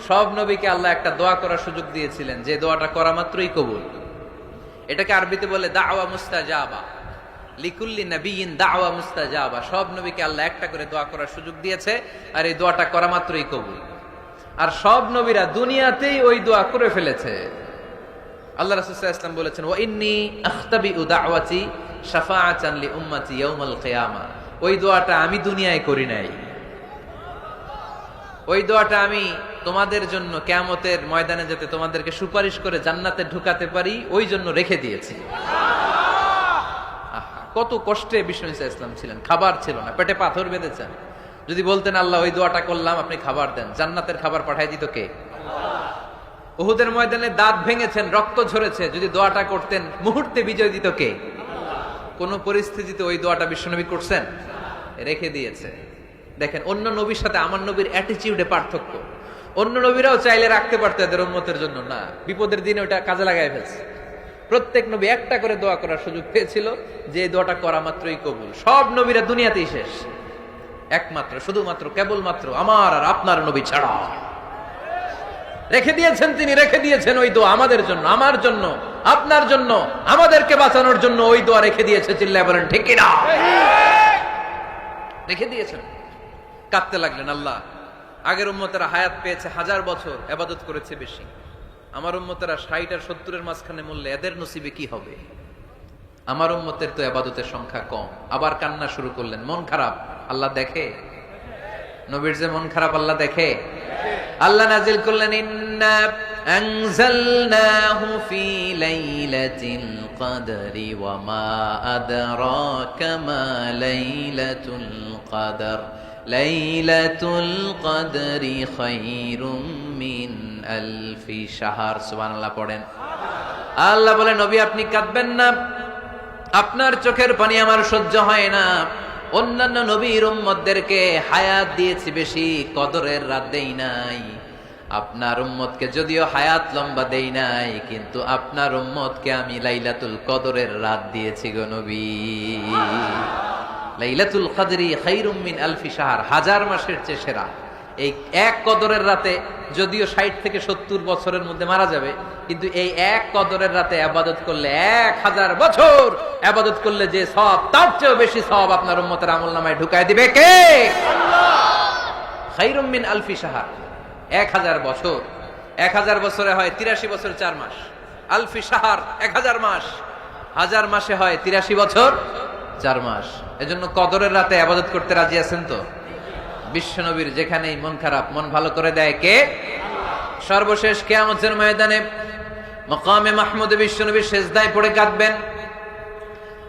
সব নবীকে আল্লাহ একটা দোয়া করার সুযোগ দিয়েছিলেন, যে দোয়াটা করা মাত্রই কবুল। এটাকে আরবিতে বলে দাওয়া মুস্তাজাবা, লিকুল্লি নবিয়িন দাওয়া মুস্তাজাবা। সব নবীকে আল্লাহ একটা করে দোয়া করার সুযোগ দিয়েছে, আর এই দোয়াটা করা মাত্রই কবুল। আর সব নবীরা দুনিয়াতেই ওই দোয়া করে ফেলেছে। আল্লাহ রাসূল সাল্লাল্লাহু আলাইহি ওয়াসাল্লাম বলেছেন, ওয়া ইন্নী আখতাবিউ দাওয়াতি শাফাআতান লি উম্মতি ইয়াউমাল কিয়ামা। ওই দোয়াটা আমি দুনিয়ায় করি নাই, ওই দোয়াটা আমি তোমাদের জন্য কিয়ামতের ময়দানে যাতে তোমাদেরকে সুপারিশ করে জান্নাতে ঢুকাতে পারি, ওই জন্য রেখে দিয়েছি। কত কষ্টে বিষ্ণু ঈসা ইসলাম ছিলেন, খাবার ছিল না, পেটে পাথর বেঁধেছেন। যদি বলতেন আল্লাহ ওই দোয়াটা করলাম, আপনি খাবার দেন, জান্নাতের খাবার পাঠাই দিত কে? উহুদের ময়দানে দাঁত ভেঙেছেন, রক্ত ঝরেছে, যদি দোয়াটা করতেন মুহূর্তে বিজয় দিত কে? কোন পরিস্থিতিতে ওই দোয়াটা বিশ্বনবী করছেন? রেখে দিয়েছে। দেখেন, অন্য নবীর সাথে আমার নবীর অ্যাটিটিউডে পার্থক্য। অন্য নবীরাও চাইলে রাখতে পারতো এদের উম্মতের জন্য, না, বিপদের দিনে ওটা কাজে লাগাই ফেলছে। প্রত্যেক নবী একটা করে দোয়া করার সুযোগ পেয়েছিল, যে দোয়াটা করা মাত্রই কবুল। সব নবীরা দুনিয়াতেই শেষ, একমাত্র শুধুমাত্র কেবলমাত্র আমার আর আপনার নবী ছাড়া রেখে দিয়েছেন তিনি, রেখে দিয়েছেন ওই দোয়া আমাদের জন্য, আমার জন্য, আপনার জন্য, আমাদেরকে বাঁচানোর জন্য ওই দোয়া রেখে দিয়েছে। চিল্লায় বলেন ঠিক কিনা? রেখে দিয়েছেন। কাঁদতে লাগলেন, আল্লাহ আগের উম্মতেরা হায়াত পেয়েছে 1000 বছর, ইবাদত করেছে বেশি, আমার উম্মতেরা 60 আর 70-এর মাঝখানে মরলে এদের নসিবে কি হবে? আমার উম্মতের তো ইবাদতের সংখ্যা কম। আবার কান্না শুরু করলেন, মন খারাপ, আল্লাহ দেখে। নবীর যে মন খারাপ আল্লাহ দেখে। আল্লাহ নাজিল করলেন, ইন্না আনজালনাহু ফি লাইলাতিল কদরি ওয়া মা আদরাকা মা লাইলাতুল কদর লাইলাতুল কদরি খায়রুম মিন আলফি শাহর। সুবহানাল্লাহ পড়েন। আল্লাহ বলে, নবী আপনি কাঁদবেন না, আপনার চোখের পানি আমার সহ্য হয় না। অন্যান্য নবীর উম্মতদেরকে হায়াত দিয়েছি বেশি, কদরের রাত দেই নাই। আপনার উম্মতকে যদিও হায়াত লম্বা দেই নাই, কিন্তু আপনার উম্মতকে আমি লাইলাতুল কদরের রাত দিয়েছি গো নবী। লাইলাতুল কদরি খায়রুম মিন আলফি শাহর, 1000 মাসের চেয়ে সেরা। এই এক কদরের রাতে যদিও 60 থেকে 70 বছরের মধ্যে মারা যাবে, কিন্তু এই এক কদরের রাতে ইবাদত করলে 1000 বছর ইবাদত করলে যে সওয়াব, তার চেয়েও বেশি সওয়াব আপনার উম্মতের আমলনামায় ঢুকায় দিবে কে? আল্লাহ। খায়রুম মিন আলফি শাহর, 1000 বছর। 1000 বছরে হয় 83 বছর 4 মাস। আলফি শাহর 1000 মাস, 1000 মাসে হয় 83 বছর 4 মাস। এজন্য কদরের রাতে ইবাদত করতে রাজি আছেন তো? বিশ্বনবীর যেখানেই মন খারাপ, মন ভালো করে দেয় কে? সর্বশেষ কিয়ামতের ময়দানে মাকামে মাহমুদে বিশ্বনবী সিজদায় পড়ে কাঁদবেন।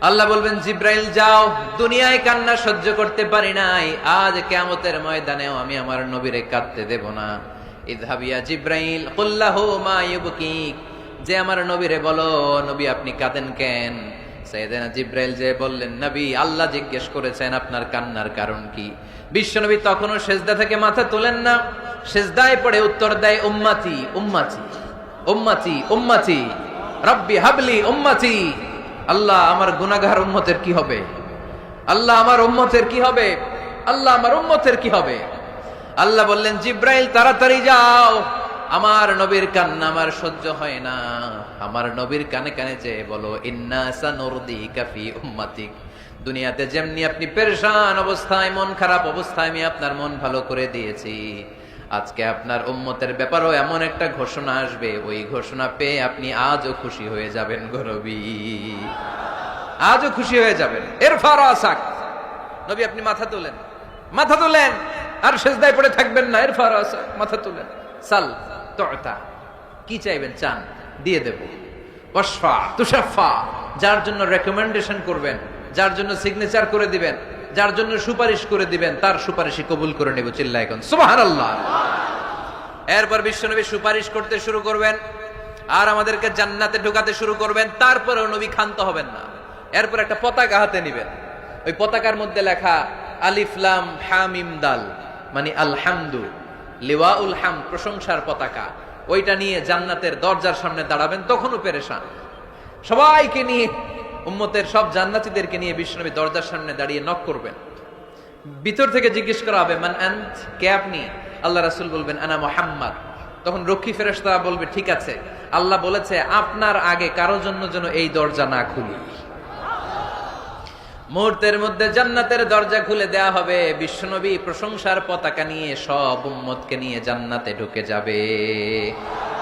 আল্লাহ বলবেন, জিব্রাইল যাও, দুনিয়ায় কান্না সহ্য করতে পারি নাই, আজ কিয়ামতের ময়দানেও আমি আমার নবীরে কাঁদতে দেব না। ইযহাবিয়া জিব্রাইল কুল্লাহু মা ইউবকিক, যে আমার নবীরে বলো, নবী আপনি কাঁদেন কেন? সাইয়েদনা জিব্রাইল যে বললেন, নবী আল্লাহ জিজ্ঞেস করেছেন আপনার কান্নার কারণ কি? বিশ্বনবী তখনও সিজদা থেকে মাথা তোলেন না, সিজদায় পড়ে উত্তর দেয়, উম্মতি উম্মতি উম্মতি উম্মতি রব্বি হাবলি উম্মতি। আল্লাহ আমার গুনাহগার উম্মতের কি হবে? আল্লাহ আমার উম্মতের কি হবে? আল্লাহ আমার উম্মতের কি হবে? আল্লাহ বললেন, জিব্রাইল তাড়াতাড়ি যাও, আমার নবীর কান্না আমার সহ্য হয় না। আমার নবীর কানে কানে যে বলো, ইন্না সানুরদিকা ফি উম্মাতিক, দুনিয়াতে যেমনি আপনি পেরেশান অবস্থায়, মন খারাপ অবস্থায় আমি আপনার মন ভালো করে দিয়েছি, আজকে আপনার উম্মতের ব্যাপারেও এমন একটা ঘোষণা আসবে, ওই ঘোষণা পেয়ে আপনি আজও খুশি হয়ে যাবেন গো নবী, আজও খুশি হয়ে যাবেন। ইরফা রাসাক, নবী আপনি মাথা তোলেন, মাথা তোলেন, আর সিজদায় পড়ে থাকবেন না। ইরফা রাসাক, মাথা তোলেন। সাল তুতা, কি চাইবেন চান, দিয়ে দেব। ওয়াশফা তুশাফা, যার জন্য রেকমেন্ডেশন করবেন, যার জন্য সিগনেচার করে দিবেন, যার জন্য সুপারিশ করে দিবেন, তার সুপারিশই কবুল করে নেব। চিল্লায় এখন সুবহানাল্লাহ। এরপর বিশ্বনবী সুপারিশ করতে শুরু করবেন, আর আমাদেরকে জান্নাতে ঢোকাতে শুরু করবেন। তারপরেও নবী ক্ষান্ত হবেন না। এরপর একটা পতাকা হাতে নেবেন, ওই পতাকার মধ্যে লেখা আলিফ লাম হা মিম দাল, মানে আলহামদু, লিওয়াউল হাম, প্রশংসার পতাকা। ওইটা নিয়ে জান্নাতের দরজার সামনে দাঁড়াবেন, তখনও পেরেশান। সবাইকে নিয়ে, উম্মতের সব জান্নাতীদেরকে নিয়ে বিশ্বনবী দরজার সামনে দাঁড়িয়ে নক করবেন। ভিতর থেকে জিজ্ঞেস করা হবে, মান আনত, কে আপনি? আল্লাহ রাসূল বলবেন, আনা মুহাম্মদ। তখন রক্ষী ফেরেশতা বলবে, ঠিক আছে, আল্লাহ বলেছে আপনার আগে কারো জন্য যেন এই দরজা না খুলি। মুহূর্তের মধ্যে জান্নাতের দরজা খুলে দেয়া হবে। বিশ্বনবী প্রশংসার পতাকা নিয়ে সব উম্মতকে নিয়ে জান্নাতে ঢুকে যাবে।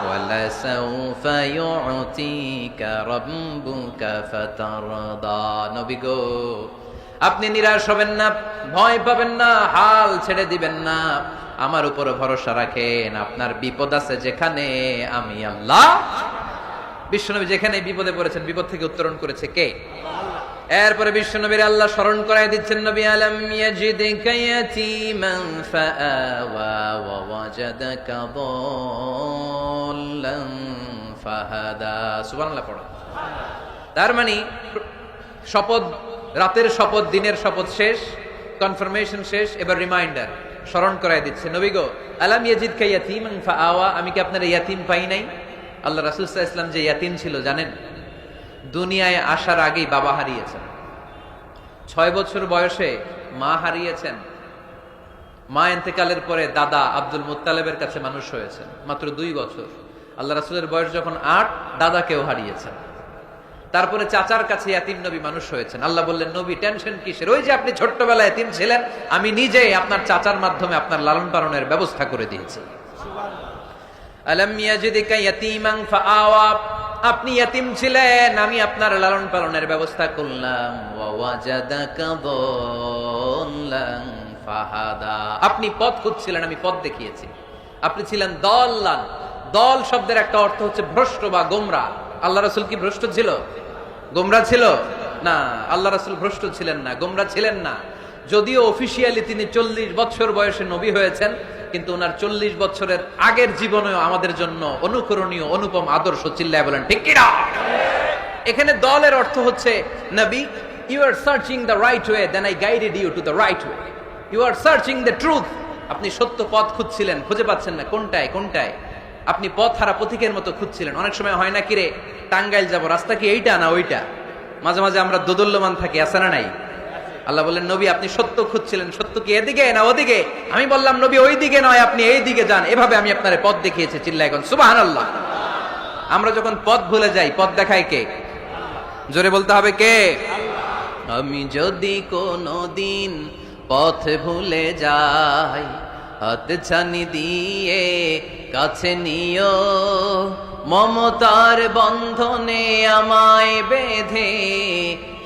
ওয়ালা সাউফা ইউতিকা রাব্বুকা ফাতারদা। নবী গো, আপনি নিরাশ হবেন না, ভয় পাবেন না, হাল ছেড়ে দিবেন না, আমার উপর ভরসা রাখেন। আপনার বিপদ আছে যেখানে, আমি আল্লাহ। বিশ্বনবী যেখানে বিপদে পড়েছেন, বিপদ থেকে উত্তরণ করেছে কে? এরপরে বিশ্বনবীর আল্লাহ স্মরণ করায় দিচ্ছেন, নবী আলাম ইয়াজিদকা ইয়াতীমান ফাআওয়া ওয়া ওয়াজাদাকা দাল্লান ফাহাদা। সুবহানাল্লাহ পড়ো। তার মানে শপথ, রাতের শপথ, দিনের শপথ শেষ, কনফার্মেশন শেষ, এবার রিমাইন্ডার, স্মরণ করায় দিচ্ছে, নবী গো, আলাম ইয়াজিদকা ইয়াতীমান ফাআওয়া, আমি কি আপনার ইয়াতীম পাই নাই? আল্লাহ রাসূল সাল্লাল্লাহু আলাইহি ওয়াসাল্লাম যে ইয়াতীম ছিল জানেন? দুনিয়ায় আসার আগেই বাবা হারিয়েছেন, 6 বছর বয়সে মা হারিয়েছেন, মা ইন্তেকালের পরে দাদা আব্দুল মুত্তালিবের কাছে মানুষ হয়েছেন মাত্র 2 বছর। আল্লাহ রাসূলের বয়স যখন 8, দাদাকেও হারিয়েছেন। তারপরে চাচার কাছে ইয়াতীম নবী মানুষ হয়েছেন। আল্লাহ বললেন, নবী টেনশন কিসের? ওই যে আপনি ছোট্টবেলায় ইয়াতীম ছিলেন, আমি নিজেই আপনার চাচার মাধ্যমে আপনার লালন পালনের ব্যবস্থা করে দিয়েছি। আলাম ইয়াজিদকা ইয়াতীমান ফাআওয়া, আপনি ইয়াতীম ছিলেন, আমি আপনার লালন পালনের ব্যবস্থা করলাম। ওয়া ওয়াজাদাকা দাল্লান ফাহাদা, আপনি পথ খুঁজছিলেন, আমি পথ দেখিয়েছি। আপনি ছিলেন দাল্লান। দল শব্দের একটা অর্থ হচ্ছে ভ্রষ্ট বা গোমরা। আল্লাহ রাসূল কি ভ্রষ্ট ছিল? গোমরা ছিল না। আল্লাহ রাসূল ভ্রষ্ট ছিলেন না, গোমরা ছিলেন না। যদিও অফিসিয়ালি তিনি 40 বছর বয়সে নবী হয়েছেন, কিন্তু ওনার 40 বছরের আগের জীবনেও আমাদের জন্য অনুকরণীয়, অনুপম আদর্শ। চিল্লায় বলেন ঠিক কি না? এখানে দলের অর্থ হচ্ছে, নবী, you are searching the right way, then I guided you to the right way. You are searching the truth, আপনি সত্য পথ খুঁজছিলেন, খুঁজে পাচ্ছেন না, কোনটায় কোনটায়? আপনি পথ হারা পথিকের মতো খুঁজছিলেন। অনেক সময় হয় না কি রে, টাঙ্গাইল যাব, রাস্তা কি এইটা না ওইটা? মাঝে মাঝে আমরা দোদুল্যমান থাকি, আছে না নাই? আল্লাহ বললেন, নবী আপনি সত্য খুঁজছিলেন, সত্য কি এদিকে না ওদিকে? আমি বললাম, নবী ওই দিকে নয়, আপনি এই দিকে যান। এভাবে আমি আপনার পথ দেখিয়েছি। চিল্লায় এখন সুবহানাল্লাহ। আমরা যখন পথ ভুলে যাই, পথ দেখায় কে? জোরে বলতে হবে কে? আমি যদি কোনদিন পথ ভুলে যাই, হাত ছানি দিয়ে কাছে নিও, মমতার বন্ধনে আমায় বেঁধে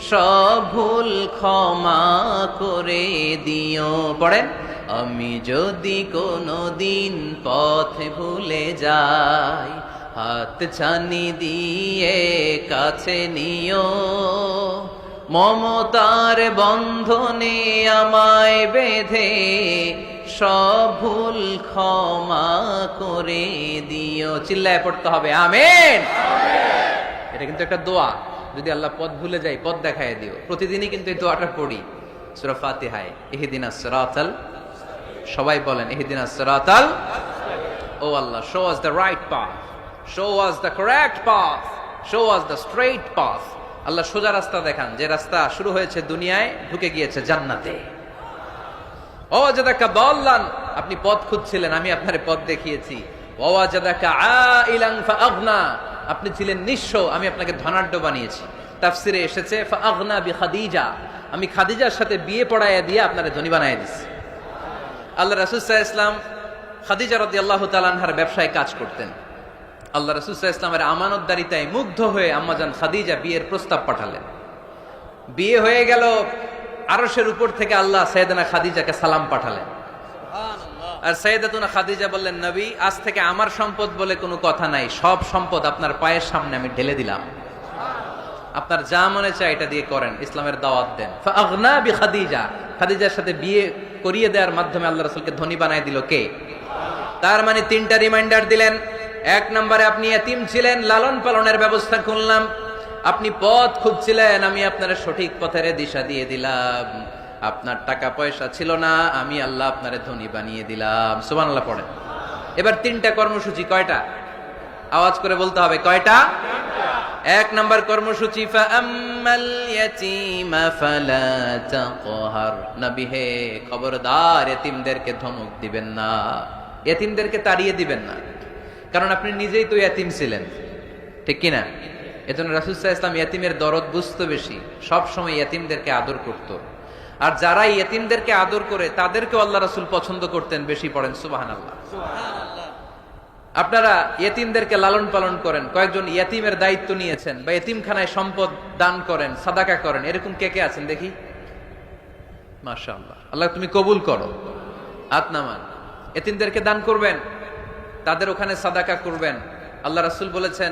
সব ভুল ক্ষমা করে দিও। পড়েন, আমি যদি কোনদিন পথ ভুলে যাই, হাত ছানি দিয়ে কাছে নিও, মমতার বন্ধনে আমায় বেঁধে সব ভুল ক্ষমা করে দিও। চিল্লায় পড়তে হবে আমিন। এটা কিন্তু একটা দোয়া। যদি আল্লাহ পথ ভুলে যাই, পথ দেখায় দিও। প্রতিদিনই কিন্তু এই দোয়াটা পড়ি সূরা ফাতিহায়, ইহদিনাস সিরাতাল, সবাই বলেন ইহদিনাস সিরাতাল। ও Allah, show us the right path, show us the correct path, show us the straight path. Allah সোজা রাস্তা দেখান, যে রাস্তা শুরু হয়েছে দুনিয়ায়, ঢুকে গিয়েছে জান্নাতে। ও ওয়াজাদাকা দাল্লান, আপনি পথ খুঁজছিলেন, আমি আপনারে পথ দেখিয়েছি। ওয়া ওয়াজাদাকা আইলান ফাআগনা, আপনি ছিলেন নিঃস্ব, আমি আপনাকে ধনাঢ্য বানিয়েছি। তাফসিরে এসেছে ফাআগনা বিখাদিজা, আমি খাদিজার সাথে বিয়ে পড়াইয়া দিয়ে আপনারে ধনী বানাইয়া দিছি। আল্লাহ রাসূল সাল্লাল্লাহু আলাইহি ওয়াসাল্লাম খাদিজা রাদিয়াল্লাহু তাআলা আনহার ব্যবসায় কাজ করতেন। আল্লাহ রাসূল সাল্লাল্লাহু আলাইহি ওয়াসাল্লামের আমানতদারিতায় মুগ্ধ হয়ে আম্মাজান খাদিজা বিয়ের প্রস্তাব পাঠালেন। বিয়ে হয়ে গেল, আরশের উপর থেকে আল্লাহ সাইয়েদানা খাদিজাকে সালাম পাঠালেন। আর সাইয়েদাতুনা খাদিজা বললেন, নবী, আজ থেকে আমার সম্পদ বলে কোনো কথা নাই, সব সম্পদ আপনার পায়ের সামনে আমি ঢেলে দিলাম, আপনার যা মনে চায় এটা দিয়ে করেন, ইসলামের দাওয়াত দেন। ফাআগনা বিখাদিজা, খাদিজার সাথে বিয়ে করিয়ে দেওয়ার মাধ্যমে আল্লাহ রাসূলকে ধনী বানায় দিল কে? তার মানে 3টা রিমাইন্ডার দিলেন। 1 নম্বরে আপনি এতিম ছিলেন, লালন পালনের ব্যবস্থা করলাম। আপনি পথ খুঁজছিলেন, আমি আপনার সঠিক পথের দিশা দিয়ে দিলাম। আপনার টাকা পয়সা ছিল না, আমি আল্লাহ আপনারে ধনী বানিয়ে দিলাম। সুবহানাল্লাহ পড়েন। এবার 3টা কর্মসূচি, কয়টা? আওয়াজ করে বলতে হবে কয়টা? এক নাম্বার কর্মসূচি ফাআম্মাল ইয়াতীমা ফালা তাকহার। নবী হে, খবরদার এতিমদেরকে ধমক দিবেন না, এতিমদেরকে তাড়িয়ে দিবেন না, কারণ আপনি নিজেই তো এতিম ছিলেন, ঠিক কিনা? এজন্য রাসূল সাল্লাল্লাহু আলাইহি ওয়াসাল্লাম এতিমের দরদ বুঝতে বেশি, সব সময় এতিমদেরকে আদর করত। আর যারা এতিমদেরকে আদর করে তাদেরকে আল্লাহ রাসূল পছন্দ করতেন বেশি। পড়েন সুবহানাল্লাহ। আপনারা ইয়েতিমদেরকে লালন পালন করেন, কয়েকজন ইয়েতিমের দায়িত্ব নিয়েছেন বা ইয়েতিমখানায় সম্পদ দান করেন, সাদাকা করেন, এরকম কে কে আছেন দেখি? মাশাআল্লাহ, আল্লাহ তুমি কবুল করো। হাত নামান। ইয়েতিমদেরকে দান করবেন, তাদের ওখানে সাদাকা করবেন। আল্লাহ রাসূল বলেছেন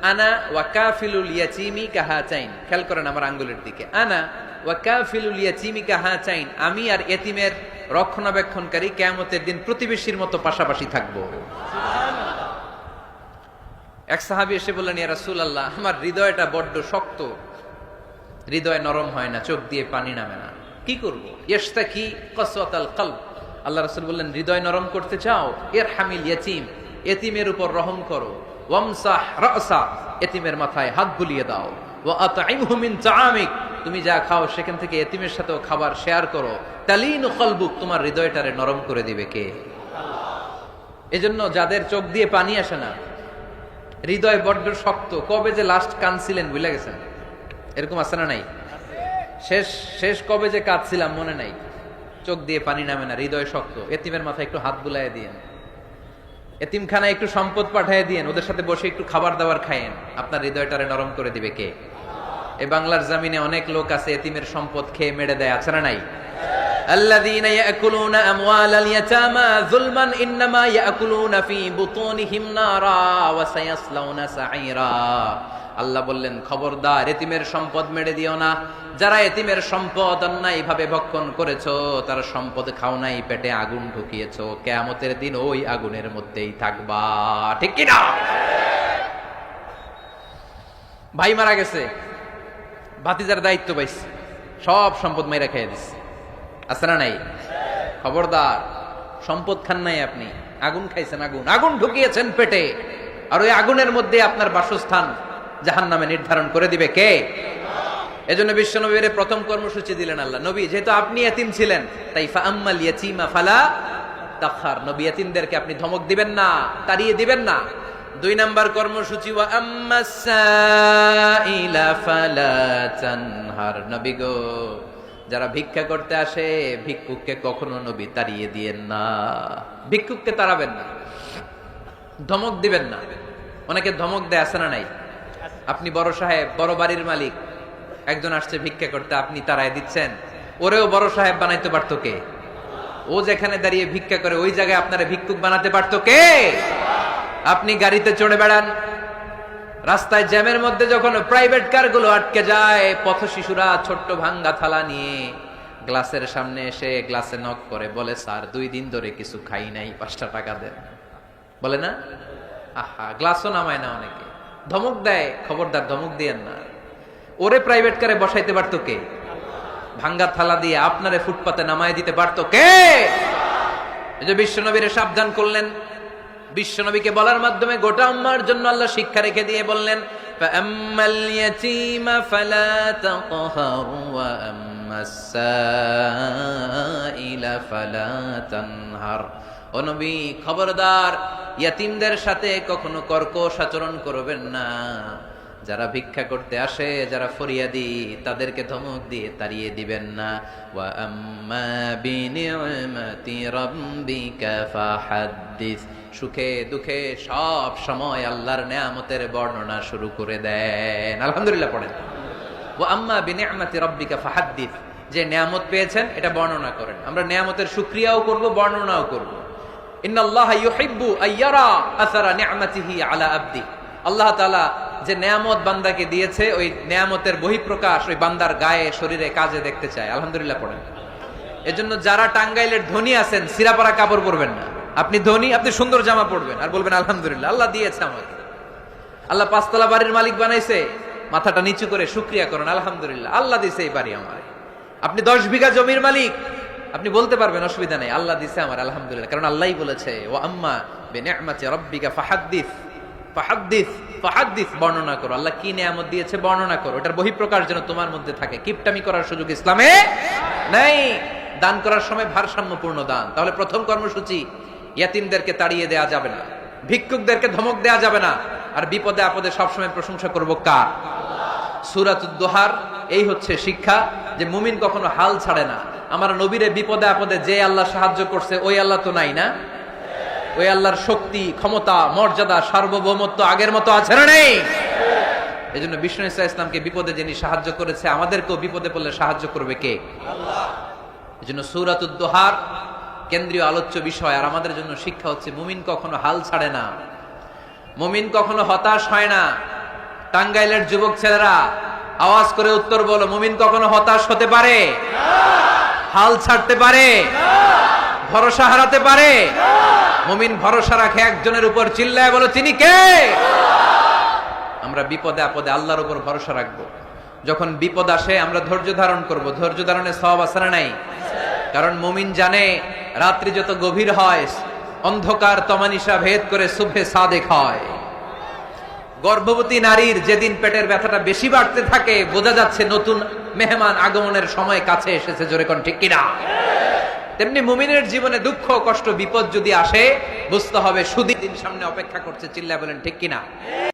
আনা ওয়া কাফিলুল ইয়াতীমি কাহাতাইন। খেয়াল করেন আমার আঙ্গুলের দিকে, আনা ওয়া কাফিলুল ইয়াতীমি কাহাতাইন, আমি আর ইয়েতিমের রক্ষণাবেক্ষণকারী কিয়ামতের দিন প্রতিবেশীর মতো পাশাপাশি থাকবো। এক সাহাবী এসে বললেন, ইয়া রাসূলুল্লাহ, আমার হৃদয়টা বড্ড শক্ত, হৃদয় নরম হয় না, চোখ দিয়ে পানি নামে না, কি করব? ইশতাকি কসওয়াতাল কলব। আল্লাহ রাসূল বললেন, হৃদয় নরম করতে চাও? ইরহামিল ইয়াতীম, এতিমের উপর রহম করো। ওয়ামসাহ রাসা, এতিমের মাথায় হাত বুলিয়ে দাও। ওয়া আতইমহু মিন তাআমিক, তুমি যা খাও সেখান থেকে এতিমের সাথেও খাবার শেয়ার করো। তালিনু কলবুক, তোমার হৃদয়টারে নরম করে দিবে কে? এজন্য যাদের চোখ দিয়ে পানি আসে না, হৃদয় বড্ড শক্ত, কবে যে লাস্ট কাঁদছিলেন ভুলে গেছেন? এরকম আছে না নাই? শেষ কবে যে কাঁদছিলাম মনে নাই, চোখ দিয়ে পানি নামে না, হৃদয় শক্ত। এতিমের মাথায় একটু হাত বুলাইয়া দিয়েন, এতিমখানায় একটু সম্পদ পাঠিয়ে দিয়েন, ওদের সাথে বসে একটু খাবার দাবার খায়েন, আপনার হৃদয়টারে নরম করে দিবে কে? এই বাংলার জমিনে অনেক লোক আছে এতিমের সম্পদ খেয়ে মেরে দেয়, আছে না নাই? আল্লাযীনা ইয়াকুলুনা আমওয়ালাল ইয়াতামা যুলমান ইন্নামা ইয়াকুলুনা ফি বুতুনিহিম নারা ওয়া সায়াসলাউনা সাঈরা। আল্লাহ বললেন, খবরদার এতিমের সম্পদ মেরে দিও না। যারা এতিমের সম্পদ অন্যায়ভাবে ভক্ষণ করেছো, তারা সম্পদ খাও নাই, পেটে আগুন ঢুকিয়েছো, কিয়ামতের দিন ওই আগুনের মধ্যেই থাকবা, ঠিক কি না? ভাই মারা গেছে, ভাতিজার দায়িত্ব পাইছে, সব সম্পদ মাইরা খেয়ে দিচ্ছে, আছে না নাই? খবরদার, সম্পদ খান নাই আপনি, আগুন খাইছেন, আগুন ঢুকিয়েছেন পেটে, আর ওই আগুনের মধ্যে আপনার বাসস্থান জাহান্নামে নির্ধারণ করে দিবে কে? এজন্য বিশ্বনবীর প্রথম কর্মসূচি দিলেন আল্লাহ। নবী, যেহেতু আপনি এতিম ছিলেন, তাই ফাআম্মাল ইয়াতীমা ফালা তাকহার, নবী এতিমদেরকে আপনি ধমক দিবেন না, তাড়িয়ে দিবেন না। দুই নাম্বার কর্মসূচি ওয়া আম্মাস সাইলা ফালা তানহার, নবী গো, যারা ভিক্ষা করতে আসে ভিক্ষুককে কখনো নবী তাড়িয়ে দিয়েন না, ভিক্ষুককে তাড়াবেন না, ধমক দিবেন না। অনেকে ধমক দেয়, আছে না নাই? আপনি বড় সাহেব, বড় বাড়ির মালিক, একজন আসছে ভিক্ষা করতে, আপনি তাড়ায় দিচ্ছেন, ওরেও বড় সাহেব বানাইতে পারতো কে? ও যেখানে দাঁড়িয়ে ভিক্ষা করে ওই জায়গায় আপনারা ভিক্ষুক বানাতে পারতো কে? আপনি গাড়িতে চড়ে বেড়ান, রাস্তায় জ্যামের মধ্যে যখন প্রাইভেট কার গুলো আটকে যায়, পথ শিশুরা ছোট্ট ভাঙ্গা থালা নিয়ে গ্লাসের সামনে এসে গ্লাসে নক করে, বলে স্যার 2 দিন ধরে কিছু খাই নাই, 5টা টাকা দেন, বলে না? আহা, গ্লাসও নামায় না অনেকে, ধমক দেয়। খবরদার, ধমক দিয়েন না। ওরে প্রাইভেট কারে বসাইতে পারতো কে? ভাঙ্গা থালা দিয়ে আপনারে ফুটপাতে নামায় দিতে পারতো কে? এই যে বিশ্বনবীরে সাবধান করলেন, বিশ্বনবীকে বলার মাধ্যমে গোটা উম্মার জন্য আল্লাহ শিক্ষা রেখে দিয়ে বললেন, ফাআম্মাল ইয়াতীমা ফালা তাকহার ওয়া আম্মাস সাইলা ফালা তানহার। ও নবী, খবরদার ইয়াতীমদের সাথে কখনো কর্কশ আচরণ করবেন না। যারা ভিক্ষা করতে আসে, যারা ফরিয়াদি, তাদেরকে ধমক দিয়ে তাড়িয়ে দিবেন না। ওয়া আম্মা বিনি'মাতি রাব্বিকা ফাহাদ্দিস, সুখে দুঃখে সব সময় আল্লাহর নেয়ামতের বর্ণনা শুরু করে দেন। আলহামদুলিল্লাহ পড়েন। ওয়া আম্মা বিনি'মাতি রাব্বিকা ফাহাদ্দিস, যে নেয়ামত পেয়েছেন এটা বর্ণনা করেন। আমরা নেয়ামতের শুকরিয়াও করব, বর্ণনাও করব। ইন্নাল্লাহা ইউহিব্বু আইয়ারা আসারা নি'মাতিহি আলা আবদি, আল্লাহ তাআলা যে নেয়ামত বান্দাকে দিয়েছে, ওই নেয়ামতের বহিঃপ্রকাশ ওই বান্দার গায়ে, শরীরে, কাজে দেখতে চায়। আলহামদুলিল্লাহ পড়েন। এজন্য যারা টাঙ্গাইলের ধনী আছেন, সিরাপাড়া কাপড় পরবেন না। আপনি ধনী, আপনি সুন্দর জামা পরবেন আর বলবেন আলহামদুলিল্লাহ, আল্লাহ দিয়েছে আমাকে, আল্লাহ 5 তলা বাড়ির মালিক বানাইছে, মাথাটা নিচু করে শুকরিয়া করেন, আলহামদুলিল্লাহ, আল্লাহ দিয়েছে এই বাড়ি আমার। আপনি 10 বিঘা জমির মালিক, আপনি বলতে পারবেন অসুবিধা নেই, আল্লাহ দিয়েছে আমার, আলহামদুলিল্লাহ, কারণ আল্লাহই বলেছে ওয়া আম্মা বিনি'মাতি রাব্বিকা ফাহাদ্দিস, ফাহাদ্দিস বর্ণনা করো, আল্লাহ কি নিয়ামত দিয়েছে বর্ণনা করো, এটার বহিঃপ্রকাশ যেন তোমার মধ্যে থাকে। কিপটামি করার সুযোগ ইসলামে নাই। দান করার সময় ভারসাম্যপূর্ণ দান। তাহলে প্রথম কর্মসূচি, ইয়াতিমদেরকে তাড়িয়ে দেয়া যাবে না, ভিক্ষুকদেরকে ধমক দেয়া যাবে না, আর বিপদে আপদে সবসময় প্রশংসা করব কার? সূরাতুদ দুহার এই হচ্ছে শিক্ষা, যে মুমিন কখনো হাল ছাড়ে না। আমার নবীরে বিপদে আপদে যে আল্লাহ সাহায্য করছে ওই আল্লাহ তো নাই না? ওই আল্লাহর শক্তি, ক্ষমতা, মর্যাদা, সার্বভৌমত্ব আগের মতো আছে না নেই? এই জন্য বিষ্ণু ইসা ইসলামকে বিপদে যিনি সাহায্য করেছে, আমাদেরকেও বিপদে পড়লে সাহায্য করবে কে? আল্লাহ। এই জন্য সূরাতুদ দুহার কেন্দ্রীয় আলোচ্য বিষয়। আর আমাদের জন্য শিক্ষা হচ্ছে, মুমিন কখনো হাল ছাড়ে না, মুমিন কখনো হতাশ হয় না। টাঙ্গাইলের যুবক ছেলেরা আওয়াজ করে উত্তর বলো, মুমিন কখনো হতাশ হতে পারে? হাল ছাড়তে পারে? ভরসা হারাতে পারে? মুমিন ভরসা রাখে একজনের উপর, চিল্লায় বলো তিনি কে? আমরা বিপদে আপদে আল্লাহর উপর ভরসা রাখবো। যখন বিপদ আসে আমরা ধৈর্য ধারণ করব। ধৈর্য ধারণের সওয়াব আছে না নাই? কারণ মুমিন জানে রাত্রি যত গভীর হয় অন্ধকার তমানিসা ভেদ করে সুবহে সাদেক হয়। গর্ভবতী নারীর যেদিন পেটের ব্যথাটা বেশি বাড়তে থাকে, বোঝা যাচ্ছে নতুন মেহমান আগমনের সময় কাছে এসেছে। জোরে কোন ঠিক কিনা? তেমনি মুমিনের জীবনে দুঃখ কষ্ট বিপদ যদি আসে, বুঝতে হবে সুদিন সামনে অপেক্ষা করছে। চিল্লায় বলেন ঠিক কিনা?